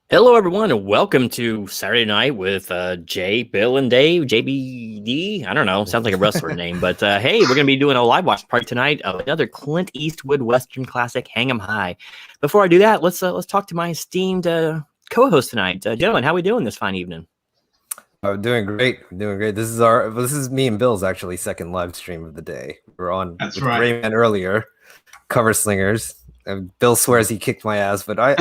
Hello, everyone, and welcome to Saturday Night with Jay, Bill, and Dave. JBD. I don't know. Sounds like a wrestler name, but hey, we're gonna be doing a live watch party tonight of another Clint Eastwood Western classic, Hang 'Em High. Before I do that, let's talk to my esteemed co-host tonight, gentlemen. How are we doing this fine evening? Doing great. This is me and Bill's actually second live stream of the day. We're on That's with right. Rayman earlier, Cover Slingers. Bill swears he kicked my ass, but I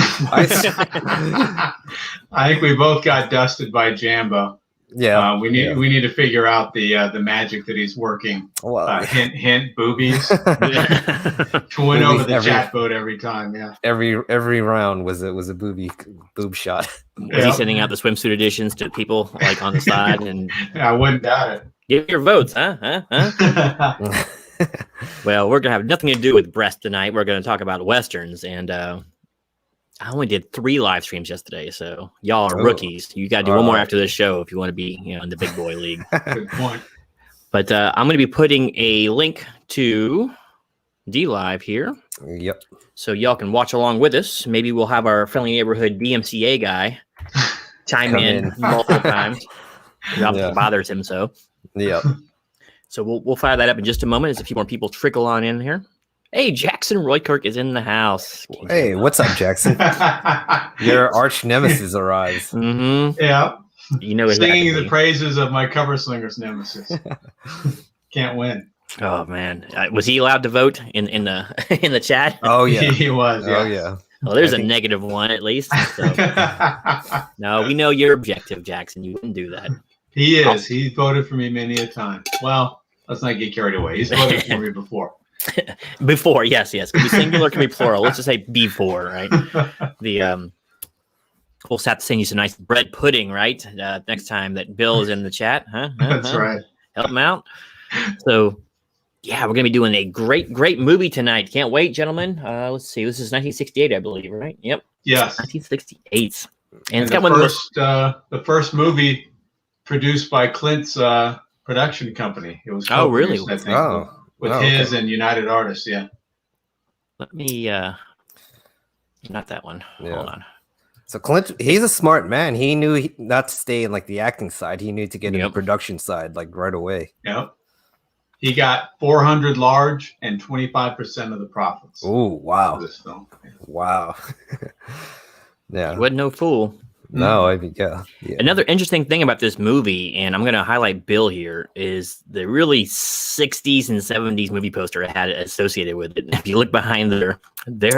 I think we both got dusted by Jambo. yeah. We need to figure out the magic that he's working. Well, Hint, boobies. To win over the chat vote every time. Yeah. every round was a boob shot. Was he sending out the swimsuit editions to people like on the side and I wouldn't doubt give your votes, huh? it. Well, we're gonna have nothing to do with breast tonight. We're gonna talk about westerns, and I only did 3 live streams yesterday, so y'all are rookies. You got to do one more after this show if you want to be, in the big boy league. Good point. But I'm going to be putting a link to D-Live here. Yep. So y'all can watch along with us. Maybe we'll have our friendly neighborhood DMCA guy chime in multiple times. It obviously bothers him so. Yep. So we'll fire that up in just a moment as a few more people trickle on in here. Hey, Jackson Roykirk is in the house. Hey, what's up, Jackson? Your arch nemesis arrives. Mm-hmm. Yeah. You know, Singing the praises of my Cover Slingers nemesis. Can't win. Oh man, was he allowed to vote in the in the chat? Oh yeah, He was. Oh yeah. Well, there's a negative one at least. So. No, we know you're objective, Jackson. You wouldn't do that. He is. He voted for me many a time. Well, let's not get carried away. He's voted for me before. Before, yes. Can be singular, can be plural. Let's just say before, right? The we'll have to send you some nice bread pudding, right? Next time that Bill is in the chat, huh? That's right. Help him out. So, yeah, we're gonna be doing a great movie tonight. Can't wait, gentlemen. Let's see. This is 1968, I believe, right? Yep. Yes. 1968, and it's the got the first movie produced by Clint's production company. It was really? I think, with his and United Artists. Yeah. Let me not that one. Yeah. Hold on. So Clint, he's a smart man. He knew not to stay in like the acting side. He knew to get in the production side like right away. Yep. He got 400 large and 25% of the profits. Oh wow! Of this film. Wow. Yeah. He wasn't no fool. No, yeah. Another interesting thing about this movie, and I'm going to highlight Bill here, is the really 60s and 70s movie poster it had associated with it. And if you look behind there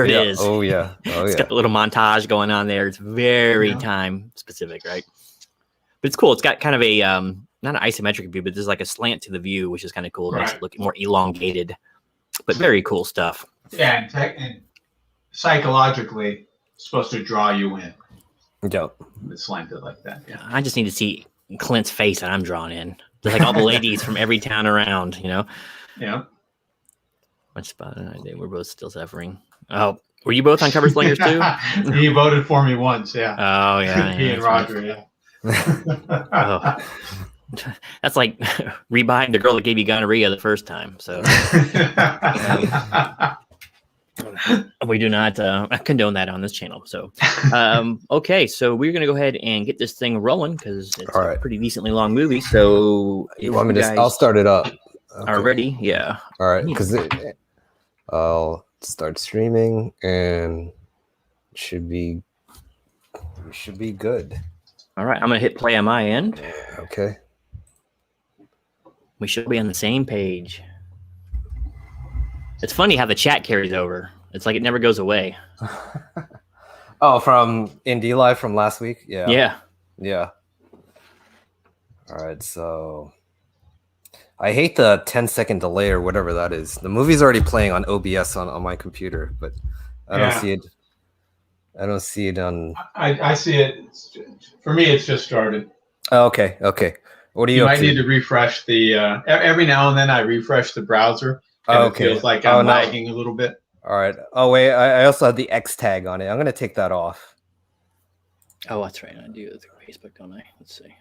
it is. Oh, yeah. It's got a little montage going on there. It's very time specific, right? But it's cool. It's got kind of a, not an isometric view, but there's like a slant to the view, which is kind of cool. It makes it look more elongated, but very cool stuff. Yeah, and psychologically, it's supposed to draw you in. Yep. It's slanted like that. Yeah. I just need to see Clint's face that I'm drawn in. Just like all the ladies from every town around, Yeah. Much spot we're both still suffering. Oh, were you both on Cover Slingers too? He voted for me once. Yeah. Oh yeah. He and Roger. Yeah. That's like rebuying the girl that gave you gonorrhea the first time. So we do not condone that on this channel. So, okay, so we're going to go ahead and get this thing rolling because it's a pretty decently long movie. So, you want me to? I'll start it up. Okay. Are ready? Yeah. All right, because I'll start streaming and should be good. All right, I'm going to hit play on my end. Okay. We should be on the same page. It's funny how the chat carries over. It's like it never goes away. Oh, from Indie Live from last week? Yeah. All right, so I hate the 10-second delay or whatever that is. The movie's already playing on OBS on my computer, but I don't see it. I don't see it on. I see it. For me, it's just started. Oh, okay. What do you? You might need to refresh the. Every now and then, I refresh the browser. It feels like I'm lagging a little bit. All right. Oh wait, I also have the X tag on it. I'm gonna take that off. Oh, that's right. I do it through Facebook, don't I? Let's see.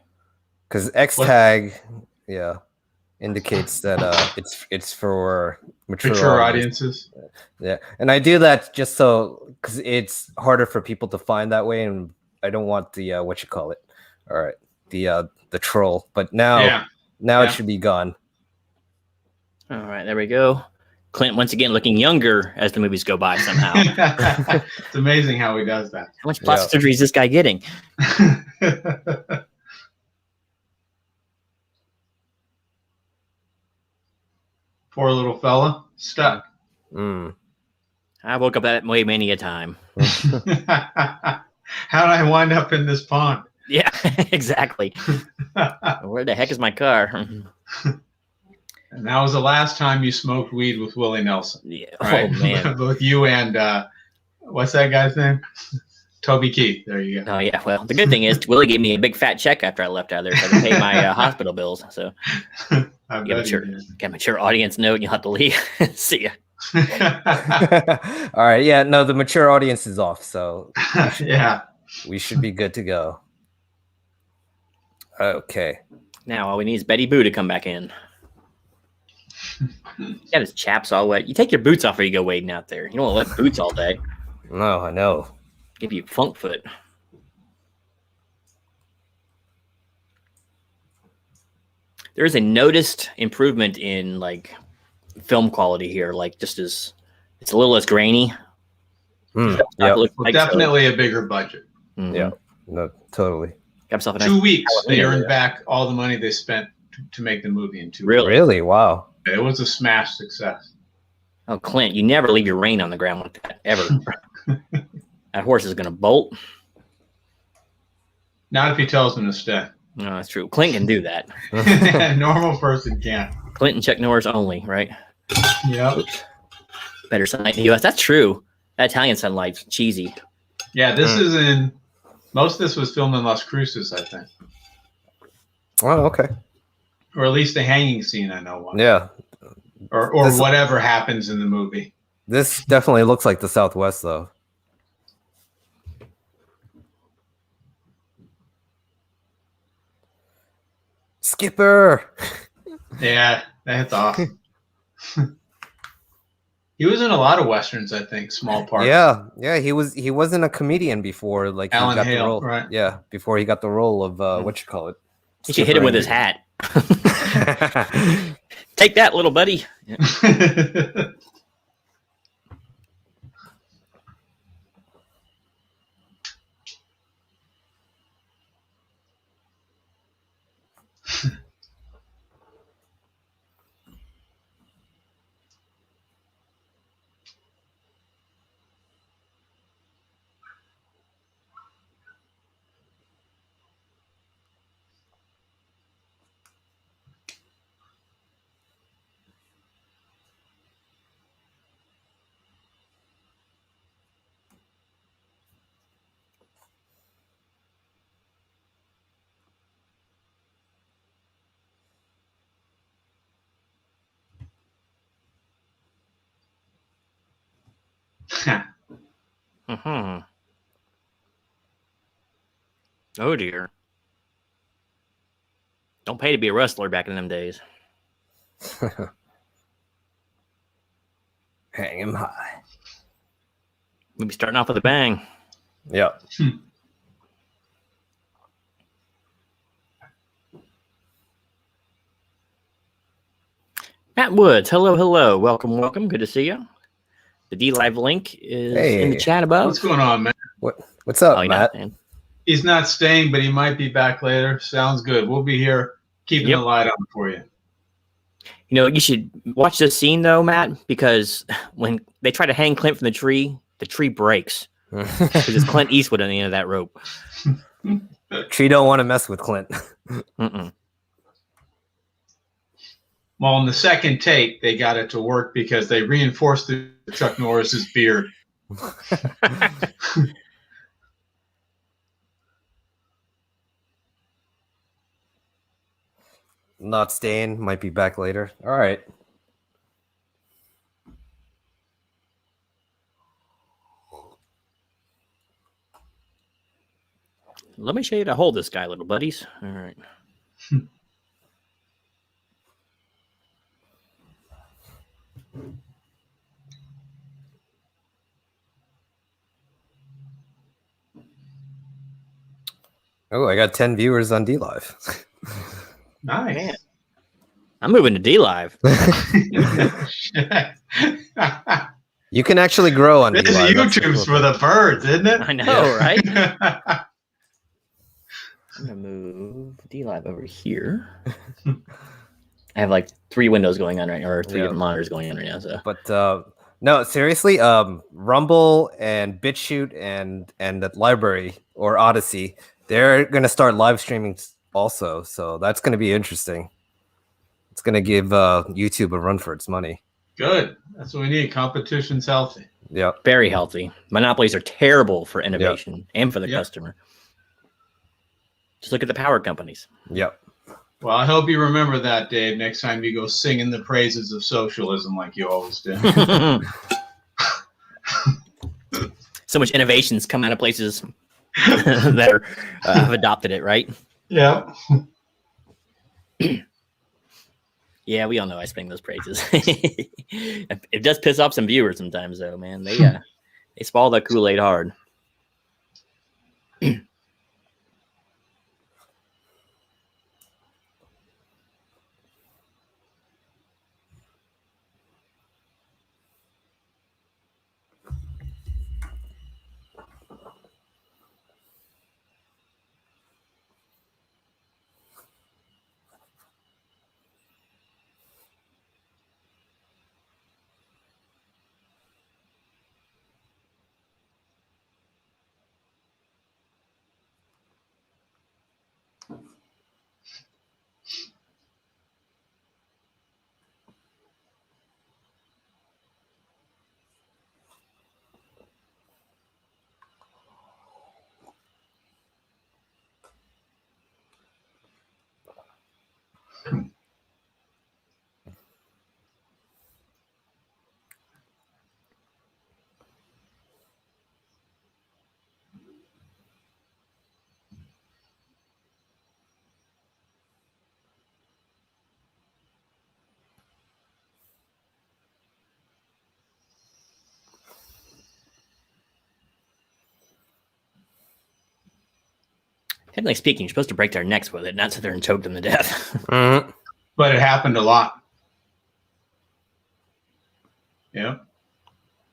Because X tag, indicates that it's for mature audiences. Yeah, and I do that just so because it's harder for people to find that way, and I don't want the what you call it. All right, the troll. But now it should be gone. All right, there we go. Clint once again looking younger as the movies go by somehow. It's amazing how he does that. How much plastic surgery is this guy getting? Poor little fella, stuck. I woke up that way many a time. How did I wind up in this pond? Yeah, exactly. Where the heck is my car? And that was the last time you smoked weed with Willie Nelson. Yeah. Right? Oh, man. Both you and what's that guy's name? Toby Keith. There you go. Oh, yeah. Well, the good thing is Willie gave me a big fat check after I left out of there so I could pay my hospital bills. So mature audience note, and you'll have to leave. See ya. All right. Yeah. No, the mature audience is off. So we should be good to go. Okay. Now all we need is Betty Boo to come back in. Got his chaps all wet. You take your boots off or you go wading out there. You don't want to let boots all day. No, I know. Give you funk foot. There is a noticed improvement in like film quality here. Like just as it's a little less grainy. Definitely a bigger budget. Mm-hmm. Yeah, no, totally. Got himself a 2 weeks. They earned back all the money they spent to make the movie in 2 weeks. Really? Wow. It was a smash success. Oh, Clint, you never leave your rein on the ground like that, ever. That horse is going to bolt. Not if he tells him to stay. No, that's true. Clint can do that. A normal person can't. Clint and Chuck Norris only, right? Yep. Better Sunlight in the U.S. That's true. That Italian Sunlight's cheesy. Yeah, this is in... Most of this was filmed in Las Cruces, I think. Oh, okay. Or at least the hanging scene, I know one. Yeah. Or whatever happens in the movie. This definitely looks like the Southwest, though. Skipper! Yeah, that's awesome. He was in a lot of westerns, I think, small parts. Yeah, he wasn't a comedian before, like Alan he got Hale, the role. right? Yeah, before he got the role of what you call it. You should hit him with his hat. Take that, little buddy. Yeah. Oh dear. Don't pay to be a wrestler back in them days. Hang him high. We'll be starting off with a bang. Yeah. Matt Woods, hello. Welcome. Good to see you. The D Live link is in the chat above. What's going on, man? What's up, Matt? He's not staying, but he might be back later. Sounds good. We'll be here keeping the light on for you. You know, you should watch this scene, though, Matt, because when they try to hang Clint from the tree breaks. Because it's Clint Eastwood on the end of that rope. Tree don't want to mess with Clint. Well, in the second take, they got it to work because they reinforced Chuck Norris's beard. Not staying. Might be back later. All right. Let me show you how to hold this guy, little buddies. All right. Oh, I got 10 viewers on D Live. Nice. Man. I'm moving to D Live. You can actually grow on D Live. YouTube's for the birds, isn't it? I know, right? I'm gonna move D Live over here. I have like 3 windows going on right now, or 3 different monitors going on right now. So, but no, seriously, Rumble and BitChute and the library or Odyssey, they're gonna start live streaming also. So that's gonna be interesting. It's gonna give YouTube a run for its money. Good. That's what we need. Competition's healthy. Yeah, very healthy. Monopolies are terrible for innovation and for the customer. Just look at the power companies. Yep. Well, I hope you remember that, Dave, next time you go singing the praises of socialism like you always do. So much innovations come out of places that have adopted it, right? Yeah. Yeah, we all know I sing those praises. It does piss off some viewers sometimes, though, man. They swallow the Kool-Aid hard. Technically speaking, you're supposed to break their necks with it, not sit there and choke them to death. Mm-hmm. But it happened a lot. Yeah.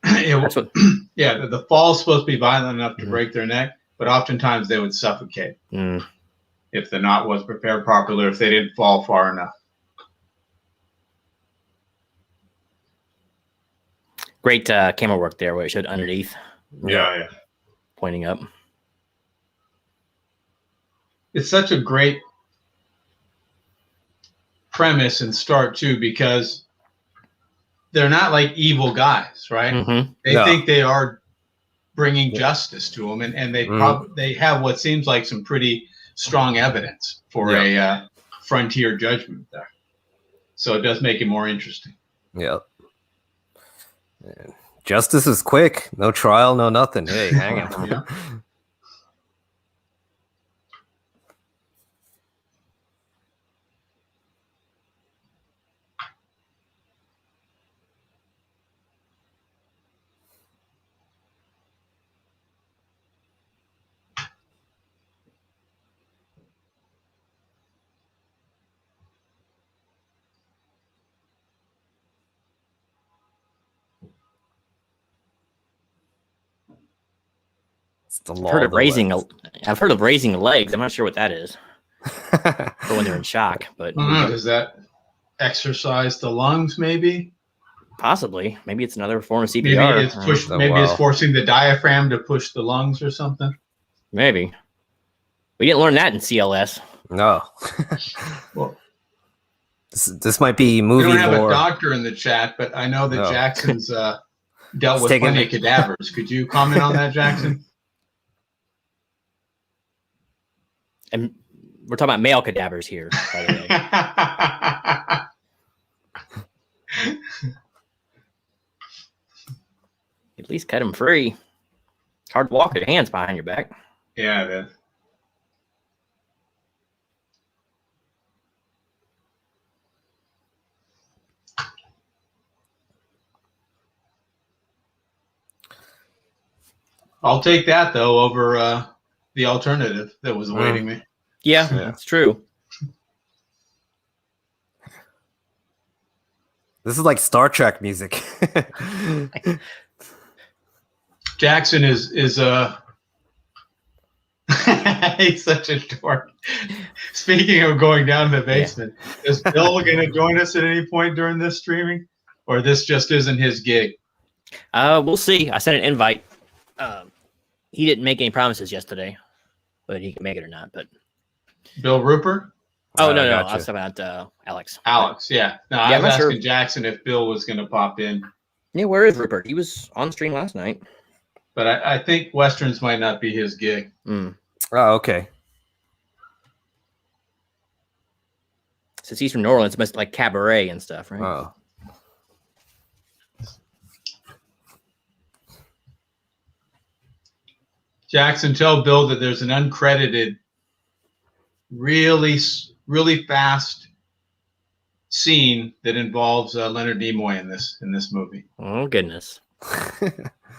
The fall's supposed to be violent enough to break their neck, but oftentimes they would suffocate if the knot was prepared properly, or if they didn't fall far enough. Great camera work there where it showed underneath. Yeah. Pointing up. It's such a great premise and start too, because they're not like evil guys, right? Mm-hmm. They think they are bringing justice to them, and they they have what seems like some pretty strong evidence for a frontier judgment there. So it does make it more interesting. Yeah. Justice is quick. No trial, no nothing. Hey, hang on. Yeah. I've heard of raising legs. I'm not sure what that is. For when they're in shock, but does that exercise the lungs? Maybe. Possibly. Maybe it's another form of CPR. Maybe it's pushed. Maybe it's forcing the diaphragm to push the lungs or something. Maybe. We didn't learn that in CLS. No. Well, this might be movie. We don't have a doctor in the chat, but I know that Jackson's dealt with plenty of cadavers. Could you comment on that, Jackson? And we're talking about male cadavers here, by the way. At least cut them free. It's hard to walk with your hands behind your back. Yeah, it is. I'll take that though over the alternative that was awaiting me. Yeah, that's true. This is like Star Trek music. Jackson is he's such a dork. Speaking of going down to the basement, is Bill going to join us at any point during this streaming, or this just isn't his gig? We'll see. I sent an invite. He didn't make any promises yesterday, whether he can make it or not. But Bill Rupert? no, I gotcha. was about Alex. Alex, yeah. No, I was asking Jackson if Bill was going to pop in. Yeah, where is Rupert? He was on stream last night. But I think Westerns might not be his gig. Oh, okay. Since he's from New Orleans, it must like cabaret and stuff, right? Oh. Jackson, tell Bill that there's an uncredited, really, really fast scene that involves Leonard Nimoy in this movie. Oh goodness.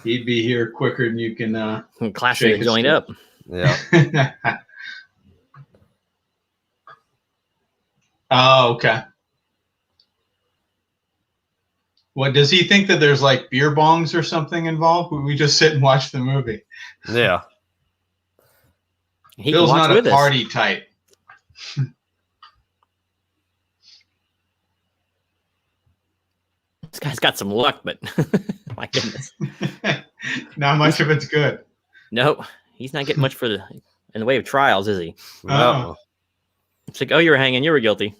He'd be here quicker than you can. Classic join up. Yeah. Oh, okay. What does he think that there's like beer bongs or something involved? We just sit and watch the movie. Yeah. Bill's not a party type. This guy's got some luck, but my goodness. Not much of it's good. No, he's not getting much in the way of trials, is he? No. It's like, oh, you were hanging, you were guilty.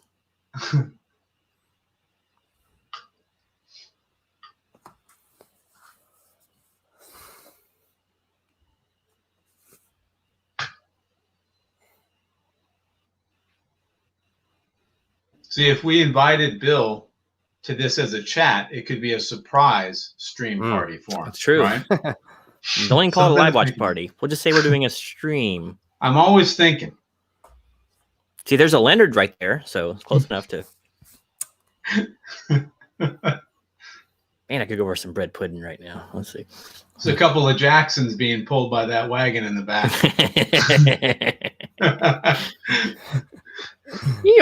See, if we invited Bill to this as a chat, it could be a surprise stream party for him. That's true. Right? Don't even call it a live watch party. We'll just say we're doing a stream. I'm always thinking. See, there's a Leonard right there, so it's close enough to. Man, I could go over some bread pudding right now. Let's see. There's a couple of Jacksons being pulled by that wagon in the back.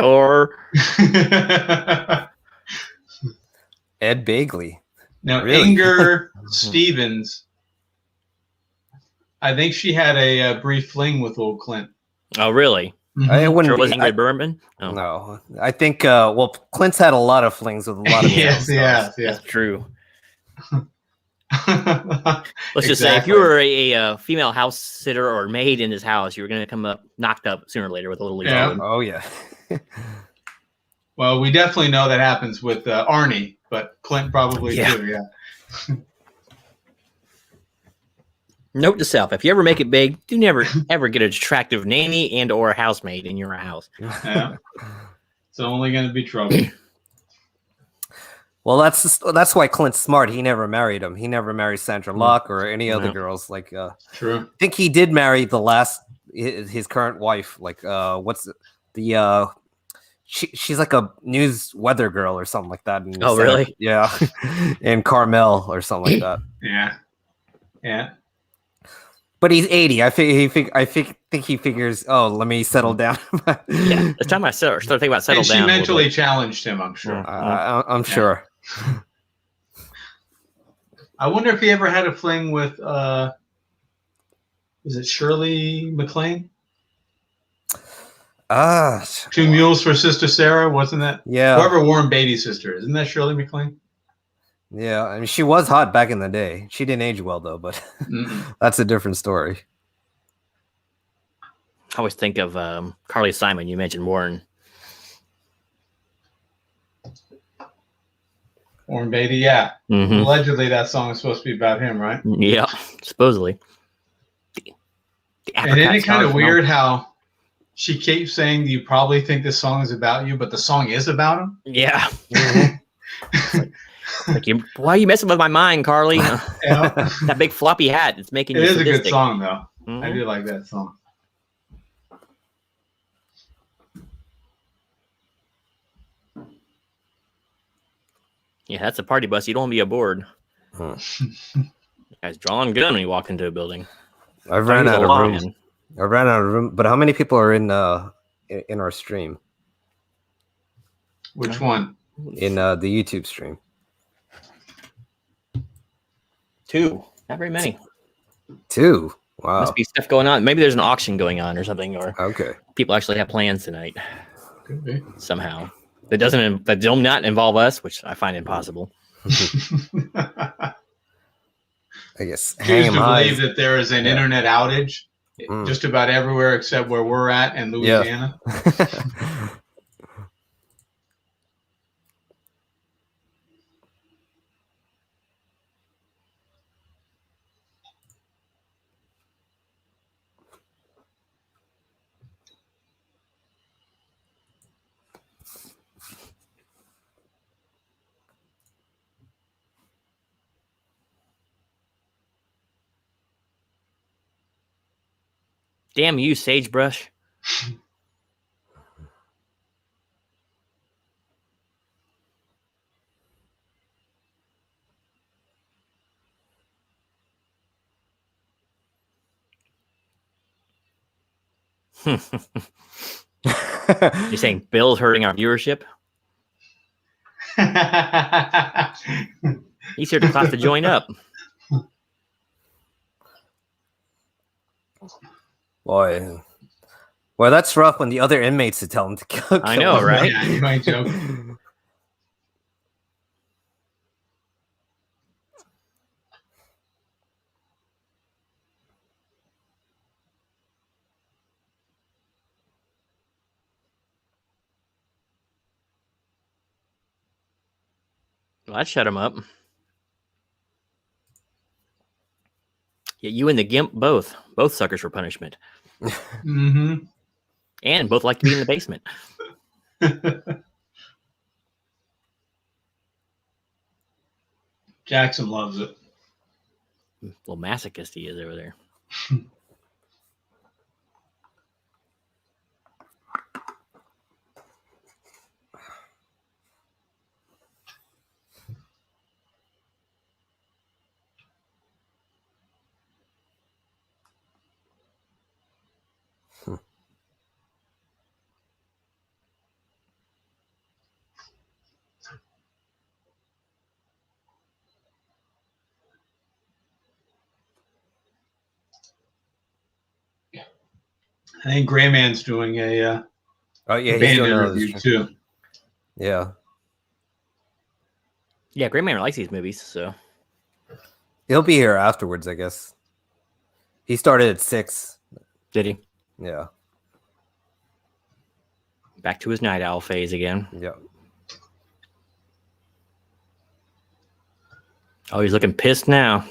Or Ed Begley. Now, Really? Inger Stevens, I think she had a brief fling with old Clint. oh, really? I wouldn't. Sure, was be- Ingrid Bergman? Oh, No, I think. Well, Clint's had a lot of flings with a lot of. Yes, yes. that's true. Let's Let's just say, if you were a female house sitter or maid in his house, you were going to come up knocked up sooner or later with a little. Yeah. Oh yeah. Well, we definitely know that happens with Arnie, but Clint probably too. Yeah. Note to self: if you ever make it big, do never ever get an attractive nanny and or housemaid in your house. Yeah. It's only going to be trouble. Well, that's why Clint's smart. He never married him. He never married Sandra Locke or any other girls. Like, True. I think he did marry his current wife. Like, what's the she's like a news weather girl or something like that. Oh, really? Yeah, and Carmel or something like that. Yeah. Yeah. But he's 80. I think he figures. Oh, let me settle down. Yeah, it's time I start thinking about settle And she down. mentally challenged him, I'm sure. I'm sure. I wonder if he ever had a fling with, was it Shirley MacLaine? Two Mules for Sister Sarah, wasn't that? Yeah. Whoever Warren Beatty's sister is. Isn't that Shirley MacLaine? Yeah, I mean, she was hot back in the day. She didn't age well, though, but that's a different story. I always think of Carly Simon. You mentioned Warren. Warren Beatty, yeah. Mm-hmm. Allegedly, that song is supposed to be about him, right? Yeah, supposedly. And isn't it kind of weird how she keeps saying you probably think this song is about you, but the song is about him? Yeah. Like why are you messing with my mind, Carly? Yeah. That big floppy hat. It's making It you is a good sadistic. song, though. Mhm. I do like that song. Yeah, that's a party bus. You don't want to be aboard. Huh. Guy's drawing gun when he walked into a building. I've ran He's out a of room. lion. I ran out of room. But how many people are in our stream? Which one? In the YouTube stream. 2. Not very many. 2. Wow. Must be stuff going on. Maybe there's an auction going on or something, or Okay. people actually have plans tonight. Could be. Somehow. That do not involve us, which I find impossible. I guess. Choose to believe that there is an internet outage Mm. just about everywhere except where we're at in Louisiana. Yeah. Damn you, sagebrush. You're saying Bill's hurting our viewership? He's here to class to join up. Boy. Well, that's rough when the other inmates to tell him to kill I know, him. right? Yeah, you might joke. Well, that shut him up. Yeah, you and the Gimp both suckers for punishment. Mm-hmm. And both like to be in the basement. Jackson loves it. Well, masochist he is over there. I think Gray Man's doing a Oh yeah, he's band doing interview too. Yeah. Yeah, Gray Man likes these movies, so He'll be here afterwards, I guess. He started at 6. did he? Yeah. Back to his night owl phase again. Yeah. Oh, he's looking pissed now.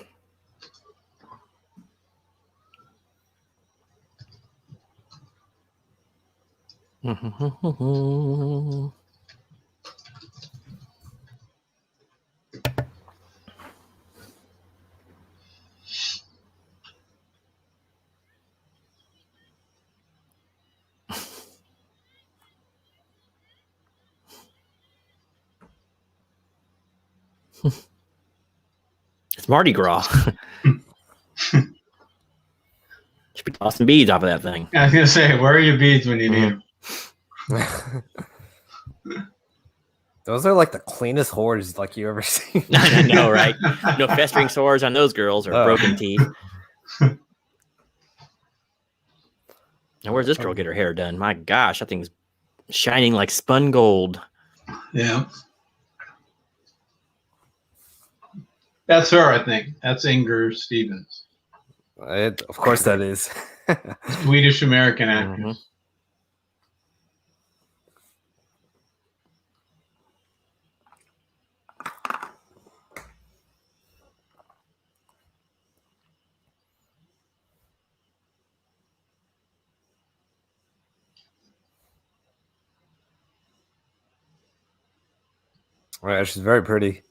It's Mardi Gras. Should be tossing beads off of that thing. I was gonna say, where are your beads when you need them? Those are like the cleanest whores like you ever seen. I know, right? No festering sores on those girls or broken teeth. Now, where's this girl get her hair done? My gosh, that thing's shining like spun gold. Yeah. That's her, I think. That's Inger Stevens, Of course that is. Swedish American actress. Mm-hmm. Right, she's very pretty.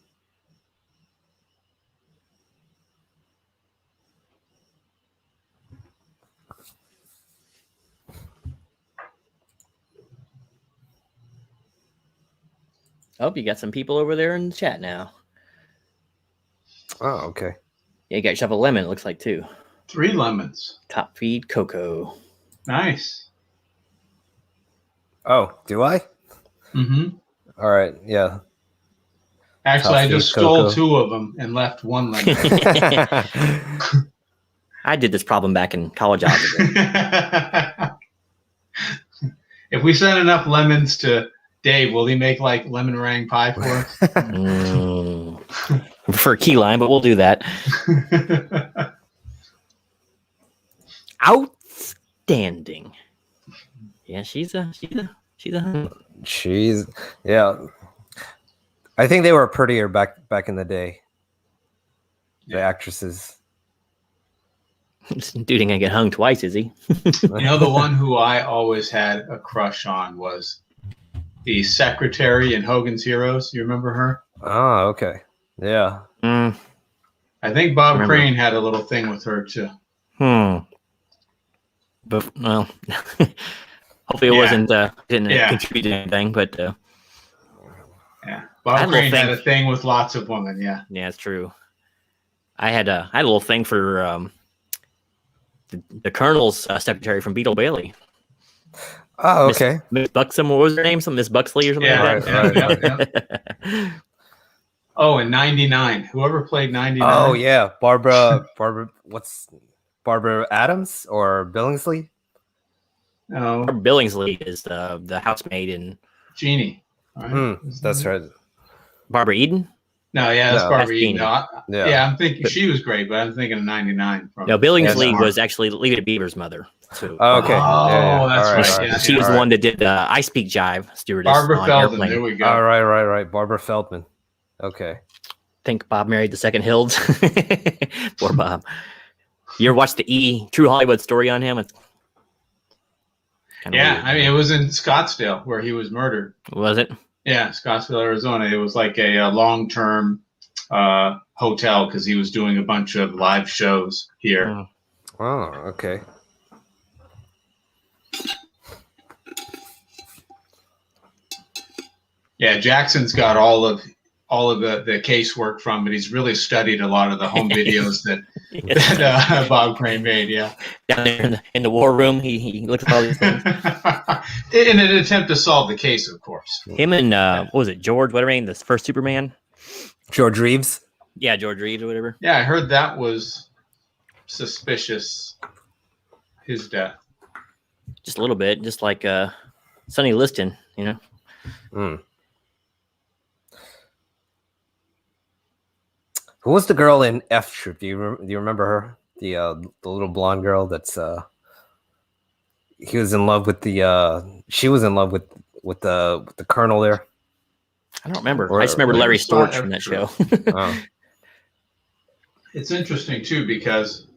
Oh, you got some people over there in the chat now. Oh, okay. Yeah, you got yourself a lemon, it looks like, too. 3 lemons. Top feed cocoa. Nice. Oh, do I? Mm-hmm. All right. Yeah. Actually, Top I just feed stole cocoa. 2 of them and left 1 lemon. I did this problem back in college algebra. If we send enough lemons to Dave, will he make like lemon meringue pie for us? I prefer key lime, but we'll do that. Outstanding. Yeah, she's a yeah. I think they were prettier back in the day. The actresses. This dude ain't gonna get hung twice, is he? The one who I always had a crush on was the secretary in Hogan's Heroes. You remember her? Oh, okay. Yeah. Mm, I think Bob Crane had a little thing with her too. But well, hopefully it wasn't didn't contribute to anything. But yeah, Bob Crane had a thing with lots of women. Yeah, it's true. I had a little thing for the Colonel's secretary from Beetle Bailey. Oh, okay. Miss Buxom, what was her name? Miss Buxley or something like that? Yeah. Oh, and 99. Whoever played 99. Oh, yeah. Barbara, Barbara Adams or Billingsley? No. Billingsley is the housemaid in Jeannie. Right? That's right. Barbara Eden? No, that's Barbara Eden. No, I'm thinking she was great, but I'm thinking of 99. No, Billingsley was actually Leave It to Beaver's mother. So, okay. That's right. Yeah, she was the one that did I Speak Jive stewardess. Barbara on Feldman. Airplane. There we go. Right. Barbara Feldman. Okay. I think Bob married the second Hills. Poor Bob. You ever watched the True Hollywood Story on him? It's weird. I mean, it was in Scottsdale where he was murdered. Was it? Yeah, Scottsdale, Arizona. It was like a long-term hotel because he was doing a bunch of live shows here. Oh, okay. Yeah, Jackson's got all of the casework from it. He's really studied a lot of the home videos that Bob Crane made. Yeah, down there in the war room, he looked at all these things in an attempt to solve the case, of course. Him and what was it, George? Whatever name, the first Superman, George Reeves. Yeah, George Reeves or whatever. Yeah, I heard that was suspicious. His death, just a little bit, just like Sonny Liston, Who was the girl in F Troop? Do you remember her? The little blonde girl that's he was in love with she was in love with the colonel there. I don't remember. I just remember Larry Storch from that show. It's interesting too because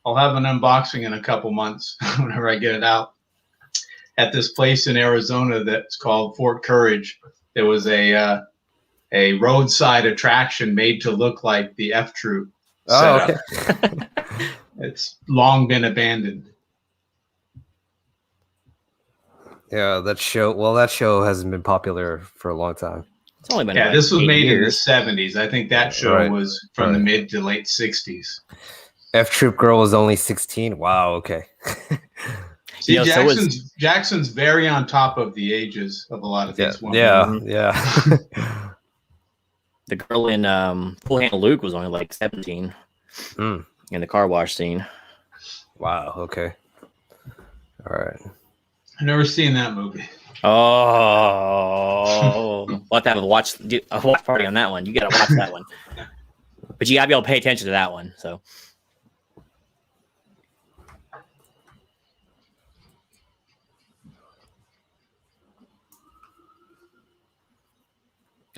I'll have an unboxing in a couple months whenever I get it out. At this place in Arizona that's called Fort Courage, there was a roadside attraction made to look like the F Troop setup. Okay. It's long been abandoned. Yeah, that show hasn't been popular for a long time. It's only been this was made in the 70s. I think that show was from the mid to late 60s. F Troop girl was only 16. Wow. Okay. See, Jackson's very on top of the ages of a lot of these women. Yeah. The girl in Full Handle Luke was only like 17 in the car wash scene. Wow. Okay. All right. I've never seen that movie. Oh, we'll have to have a watch party on that one. You got to watch that one, but you got to be able to pay attention to that one. So,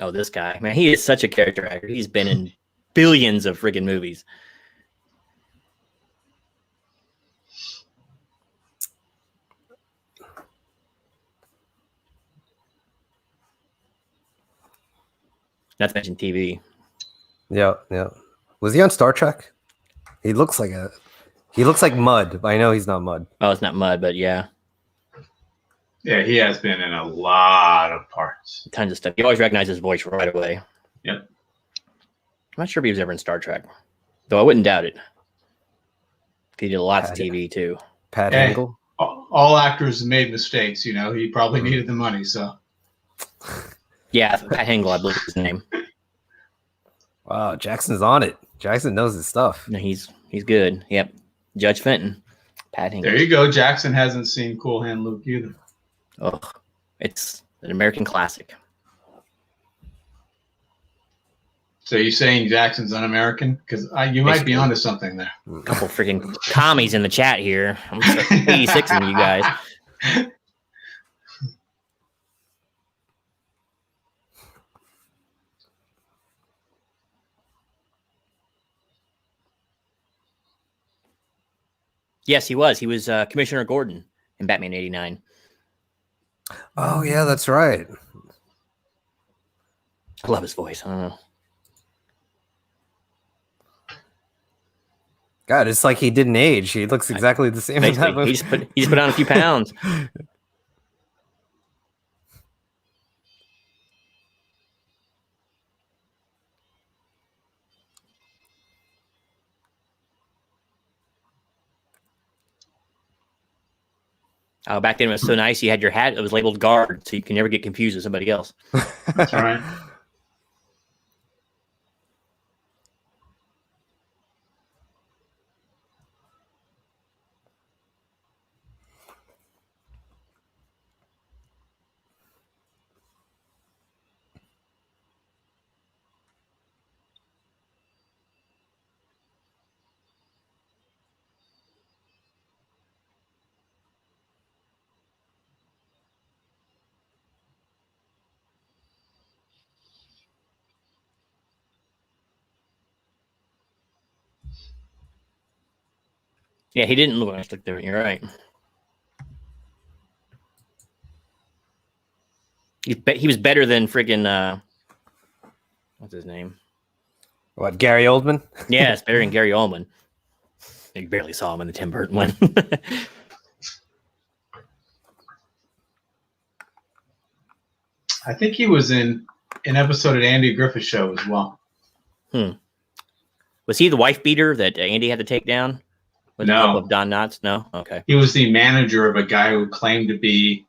oh, this guy, man, he is such a character actor. He's been in billions of friggin' movies. Not to mention TV. Yeah. Was he on Star Trek? He looks like Mud, but I know he's not Mud. Oh, it's not Mud, but yeah. Yeah, he has been in a lot of parts. Tons of stuff. You always recognize his voice right away. Yep. I'm not sure if he was ever in Star Trek, though I wouldn't doubt it. He did lots of TV too. Pat Hey, Hingle. all actors made mistakes. You know, he probably needed the money. So Yeah, Pat Hingle, I believe is his name. Wow, Jackson's on it. Jackson knows his stuff. No, he's good. Yep. Judge Fenton. Pat Hingle. there you go. Jackson hasn't seen Cool Hand Luke either. Oh, it's an American classic. So you saying Jackson's un-American? Because you might be onto something there. A couple freaking commies in the chat here. I'm 86 of you guys. Yes, he was. He was Commissioner Gordon in Batman '89. Oh yeah, that's right. I love his voice. I don't know. God, it's like he didn't age. He looks exactly the same. As that He just put on a few pounds. Oh, back then it was so nice. You had your hat; it was labeled guard, so you can never get confused with somebody else. That's right. Yeah, he didn't look like there. You're right. He was better than friggin' what's his name? What, Gary Oldman? Yeah, it's better than Gary Oldman. You barely saw him in the Tim Burton one. I think he was in an episode of Andy Griffith Show as well. Was he the wife beater that Andy had to take down with the No. help of Don Knotts? No? Okay. He was the manager of a guy who claimed to be,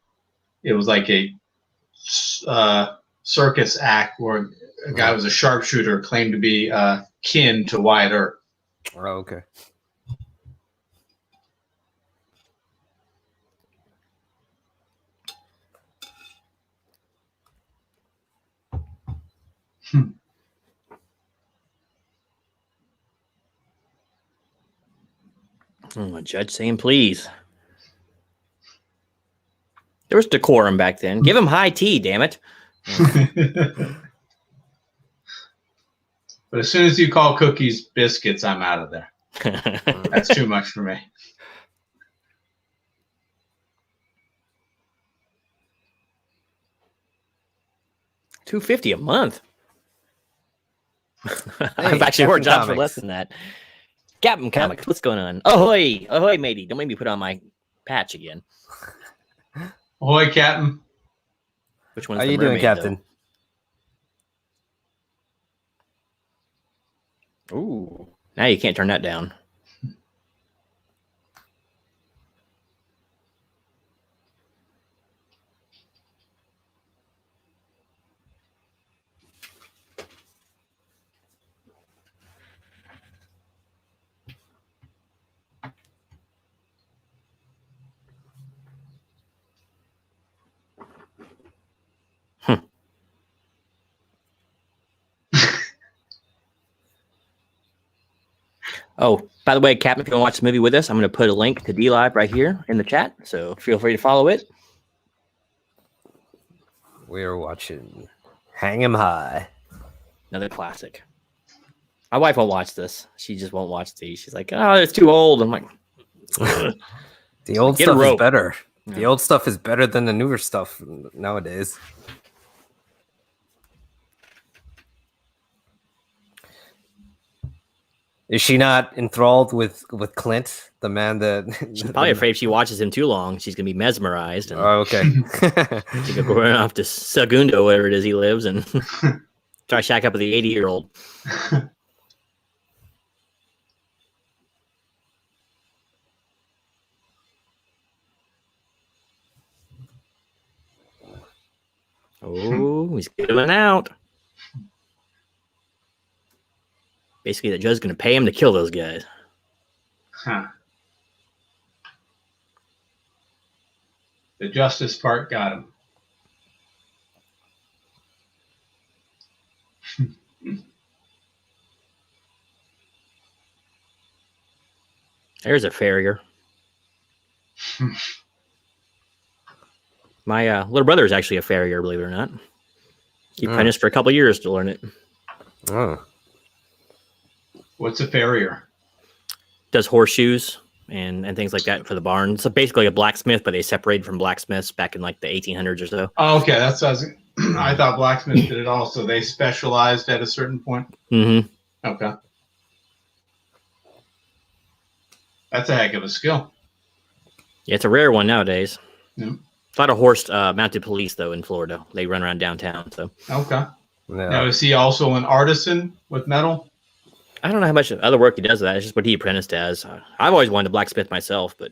it was like a circus act where a guy was a sharpshooter, claimed to be kin to Wyatt Earp. Oh, okay. Oh, Judge saying please. There was decorum back then. Give him high tea, damn it. But as soon as you call cookies biscuits, I'm out of there. That's too much for me. $250 a month. Hey, I've actually worked jobs for Comics. less than that. Captain Comics, what's going on? Ahoy, ahoy, matey! Don't make me put on my patch again. Ahoy, Captain. Which one's How the you doing, mermaid, Captain? though? Ooh, now you can't turn that down. Oh, by the way, Captain, if you want to watch the movie with us, I'm going to put a link to D-Live right here in the chat, so feel free to follow it. We are watching Hang 'Em High. Another classic. My wife won't watch this. She just won't watch these. She's like, oh, it's too old. I'm like, ugh. The old Get a stuff is rope. better. Yeah. The old stuff is better than the newer stuff nowadays. Is she not enthralled with Clint, the man that? She's probably afraid if she watches him too long, she's going to be mesmerized. And Oh, okay. she's going to go run off to Segundo, wherever it is he lives, and try to shack up with the 80-year-old. Oh, he's killing out. Basically, the judge's going to pay him to kill those guys. Huh. The justice part got him. There's a farrier. My little brother is actually a farrier, believe it or not. He punished for a couple years to learn it. Oh. What's a farrier? Does horseshoes and things like that for the barn. So basically a blacksmith, but they separated from blacksmiths back in like the 1800s or so. Oh, okay, that's what I thought blacksmiths did it also. They specialized at a certain point. Mm-hmm. Okay. That's a heck of a skill. Yeah, it's a rare one nowadays. Yeah. A lot of horse mounted police, though, in Florida. They run around downtown. So Okay. Yeah. Now, is he also an artisan with metal? I don't know how much other work he does with that. It's just what he apprenticed as. I've always wanted to blacksmith myself, but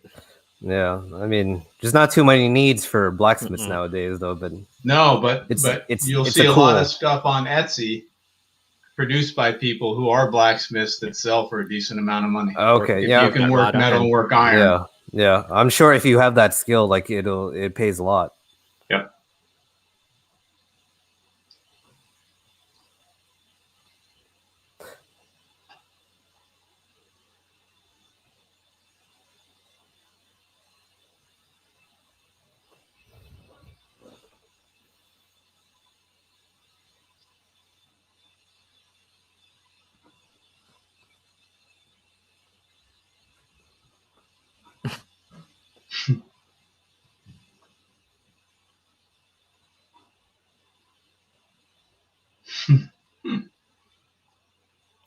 Yeah, I mean, there's not too many needs for blacksmiths nowadays, though. But no, but you'll see a lot of stuff on Etsy produced by people who are blacksmiths that sell for a decent amount of money. Okay, if yeah, you can work metal and work iron. Yeah, yeah. I'm sure if you have that skill, like it pays a lot. Yep.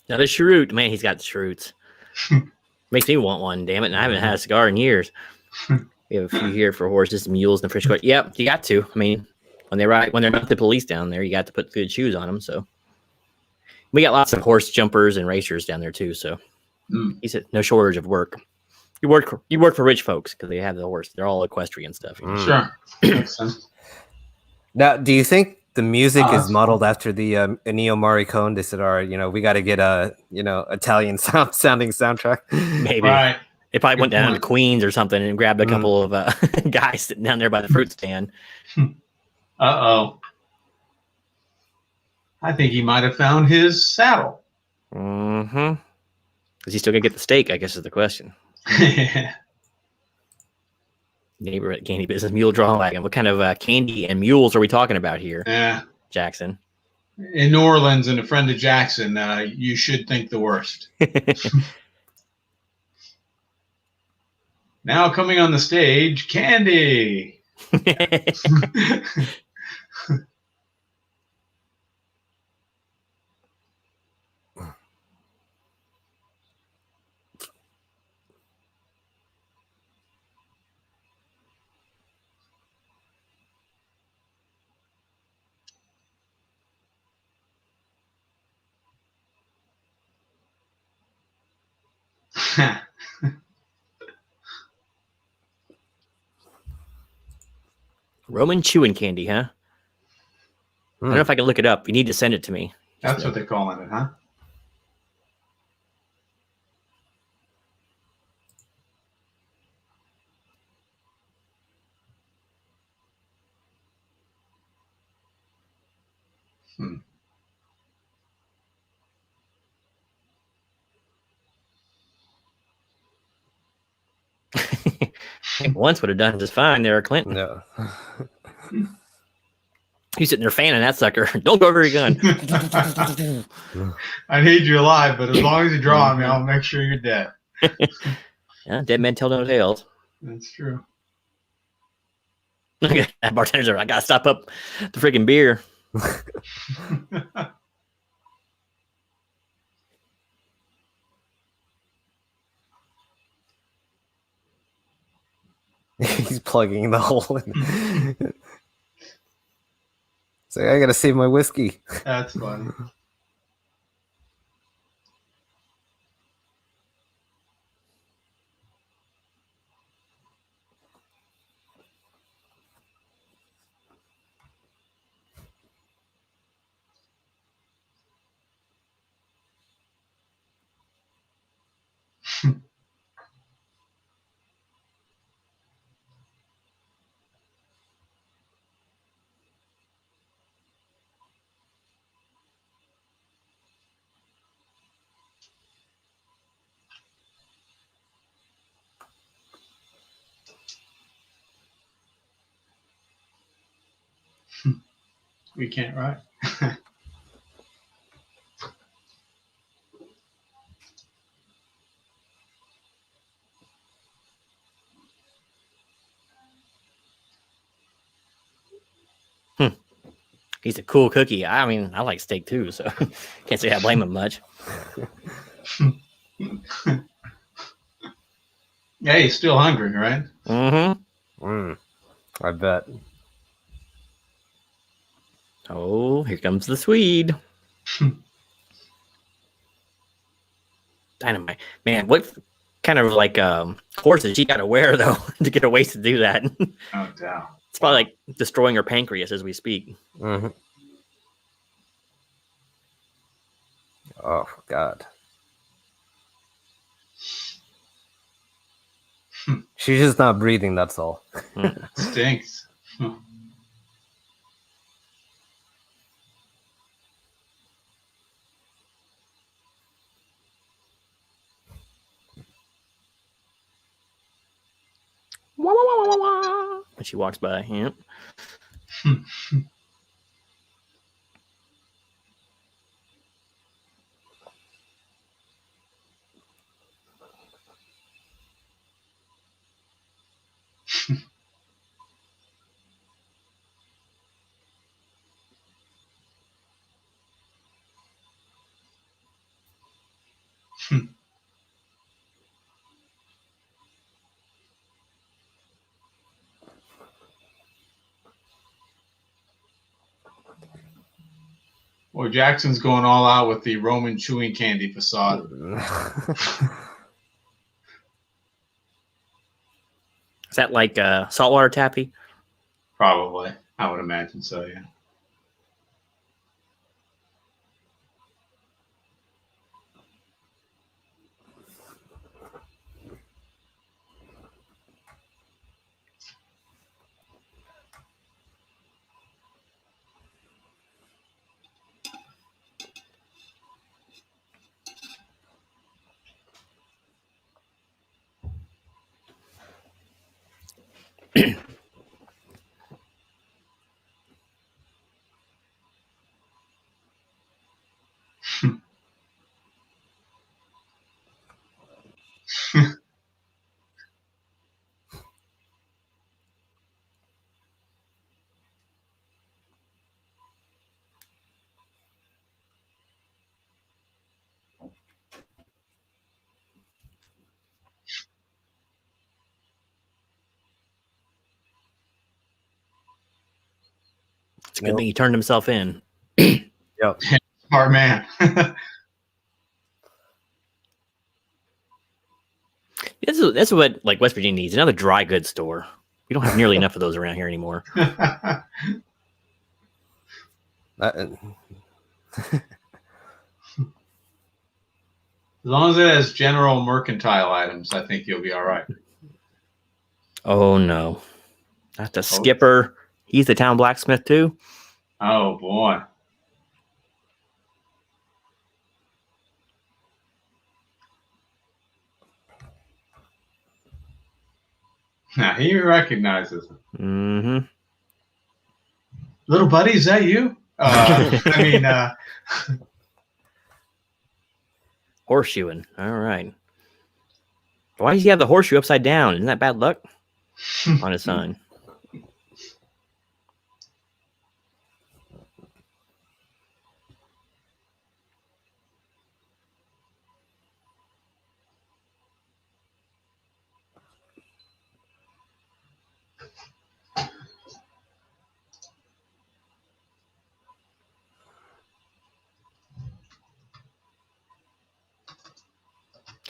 now the cheroot, man, he's got the cheroots. Makes me want one, damn it. And I haven't had a cigar in years. We have a few here for horses, mules, and the French. Yep, you got to. I mean, when they're not the police down there, you got to put good shoes on them. So we got lots of horse jumpers and racers down there too. So he said no shortage of work. You work for rich folks because they have the horse. They're all equestrian stuff. You know? Sure. Makes sense. Now, do you think the music is modeled after the Ennio Morricone? They said, "All right, we got to get a Italian sounding soundtrack." Maybe. Right. They probably went down to Queens or something and grabbed a couple of guys sitting down there by the fruit stand. Uh-oh. I think he might have found his saddle. Mm-hmm. Is he still gonna get the steak? I guess is the question. Neighbor at candy business mule draw wagon. What kind of candy and mules are we talking about here? Yeah. Jackson. In New Orleans and a friend of Jackson, you should think the worst. Now coming on the stage, Candy. Roman chewing candy, huh? I don't know if I can look it up. You need to send it to me. That's what they're calling it, huh? Once would have done just fine there, Clinton. No. He's sitting there fanning that sucker. Don't go over your gun. I need you alive, but as long as you draw on me, I'll make sure you're dead. Yeah, dead men tell no tales. That's true. Look at that bartender's I gotta stop up the freaking beer. He's plugging the hole in. So I gotta save my whiskey. That's funny. We can't ride. He's a cool cookie. I mean, I like steak too, so can't say I blame him much. Yeah, he's still hungry, right? Mm-hmm. I bet. Oh, here comes the Swede. Dynamite. Man, what kind of like horses she got to wear, though, to get her waist to do that? Oh, doubt. It's probably like destroying her pancreas as we speak. Mm-hmm. Oh, God. She's just not breathing, that's all. Stinks. When she walks by, yeah. Well, Jackson's going all out with the Roman chewing candy facade. Is that like saltwater taffy? Probably. I would imagine so, yeah. It's a good thing he turned himself in. Yep. Smart man. That's what like West Virginia needs, another dry goods store. We don't have nearly enough of those around here anymore. As long as it has general mercantile items, I think you'll be all right. Oh no. Not the skipper. He's the town blacksmith too. Oh boy. Now he recognizes him. Mm-hmm. Little buddy, is that you? Horseshoeing. All right. Why does he have the horseshoe upside down? Isn't that bad luck? On his sign.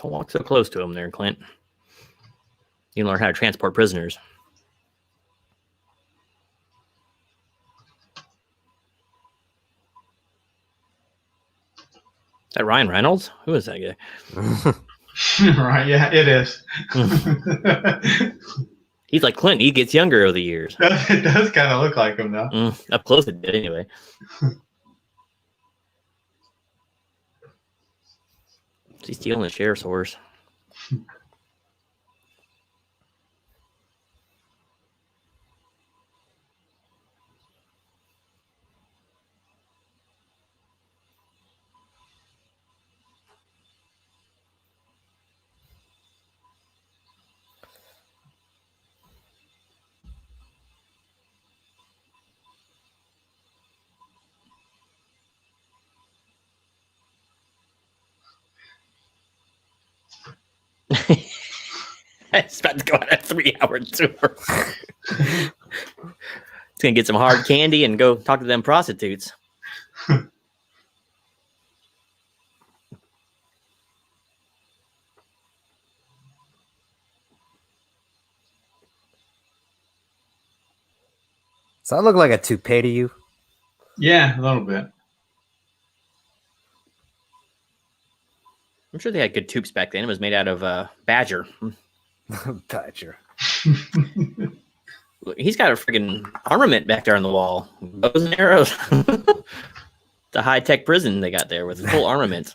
Don't walk so close to him there, Clint. You learn how to transport prisoners. Is that Ryan Reynolds? Who is that guy? Right, yeah, it is. He's like Clint. He gets younger over the years. It does kind of look like him, though. Up close it did, anyway. He's stealing the sheriff's horse. It's about to go on a 3-hour tour. It's gonna get some hard candy and go talk to them prostitutes. Does that look like a toupee to you? Yeah, a little bit. I'm sure they had good tubes back then. It was made out of badger. Badger. Look, he's got a freaking armament back there on the wall. Bows and arrows. The high-tech prison they got there with full armament.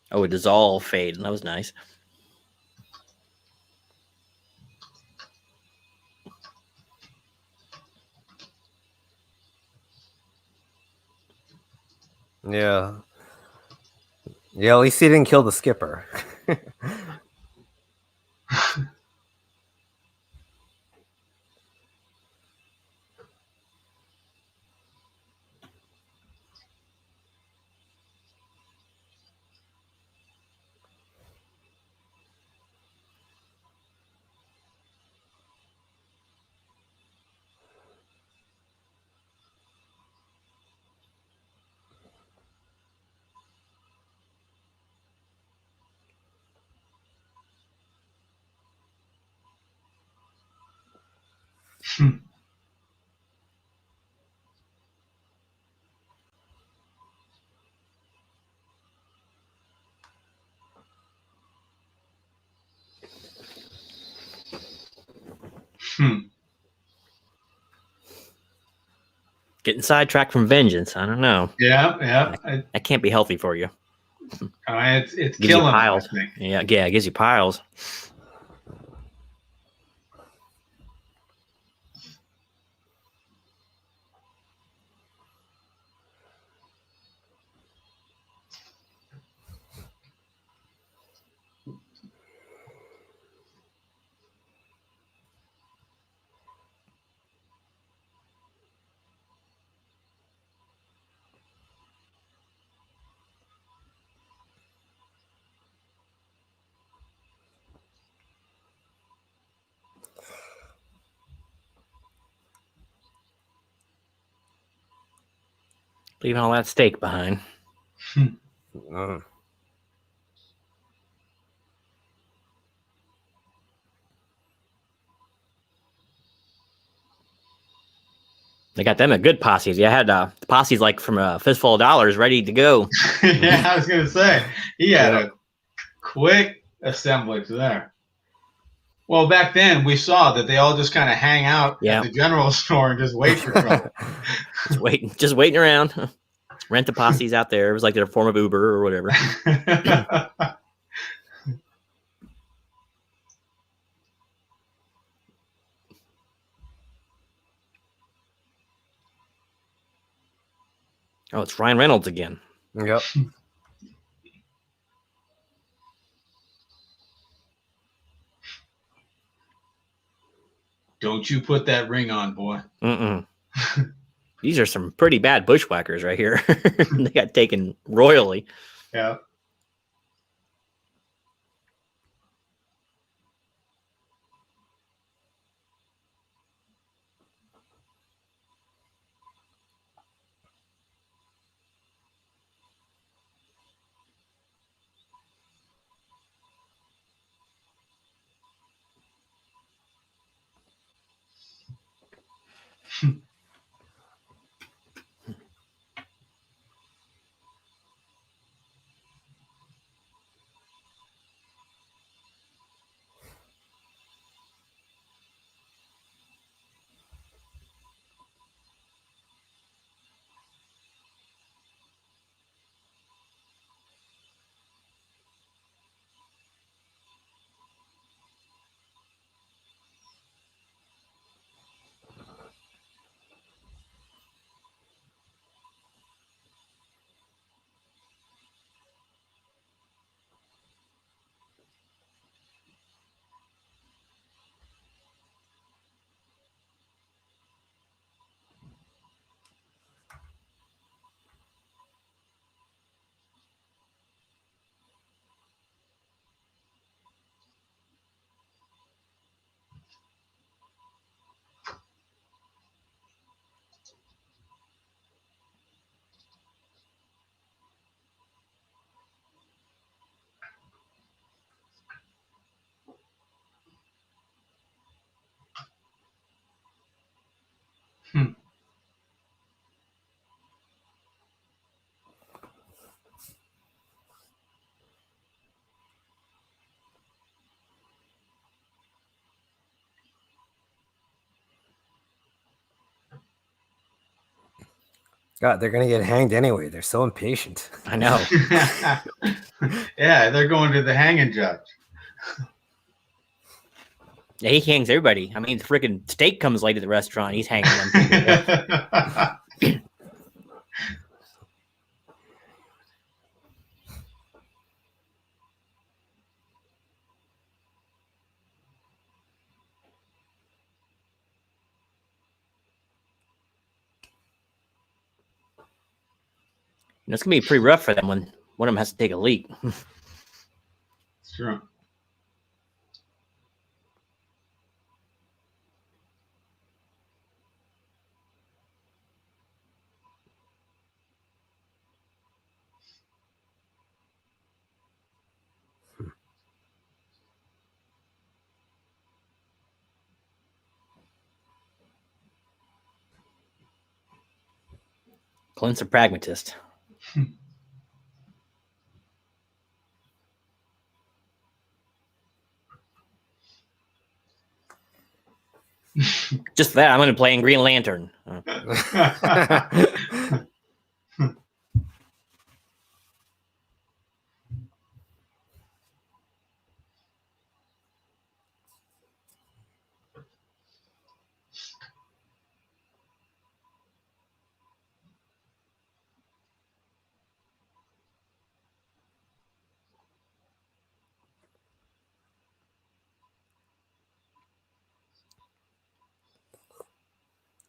Oh, a dissolve fade. That was nice. Yeah. Yeah, at least he didn't kill the skipper. Getting sidetracked from vengeance. I don't know. Yeah. That can't be healthy for you. It's Gives you killing him, I piles. think. Yeah, it gives you piles. Leaving all that steak behind. They got them a good posses. Yeah, I had the posses like from a Fistful of Dollars ready to go. Yeah, I was gonna say he had a quick assemblage there. Well, back then we saw that they all just kind of hang out at the general store and just wait for trouble. just waiting around. Rent the posses out there. It was like their form of Uber or whatever. Oh, it's Ryan Reynolds again. Yep. Don't you put that ring on, boy. These are some pretty bad bushwhackers right here. They got taken royally. Yeah. God, they're gonna get hanged anyway. They're so impatient. I know. Yeah, they're going to the hanging judge. Yeah, he hangs everybody. I mean, the freaking steak comes late at the restaurant. He's hanging them. It's gonna be pretty rough for them when one of them has to take a leak. It's true. Clint's a pragmatist. Just that, I'm going to play in Green Lantern.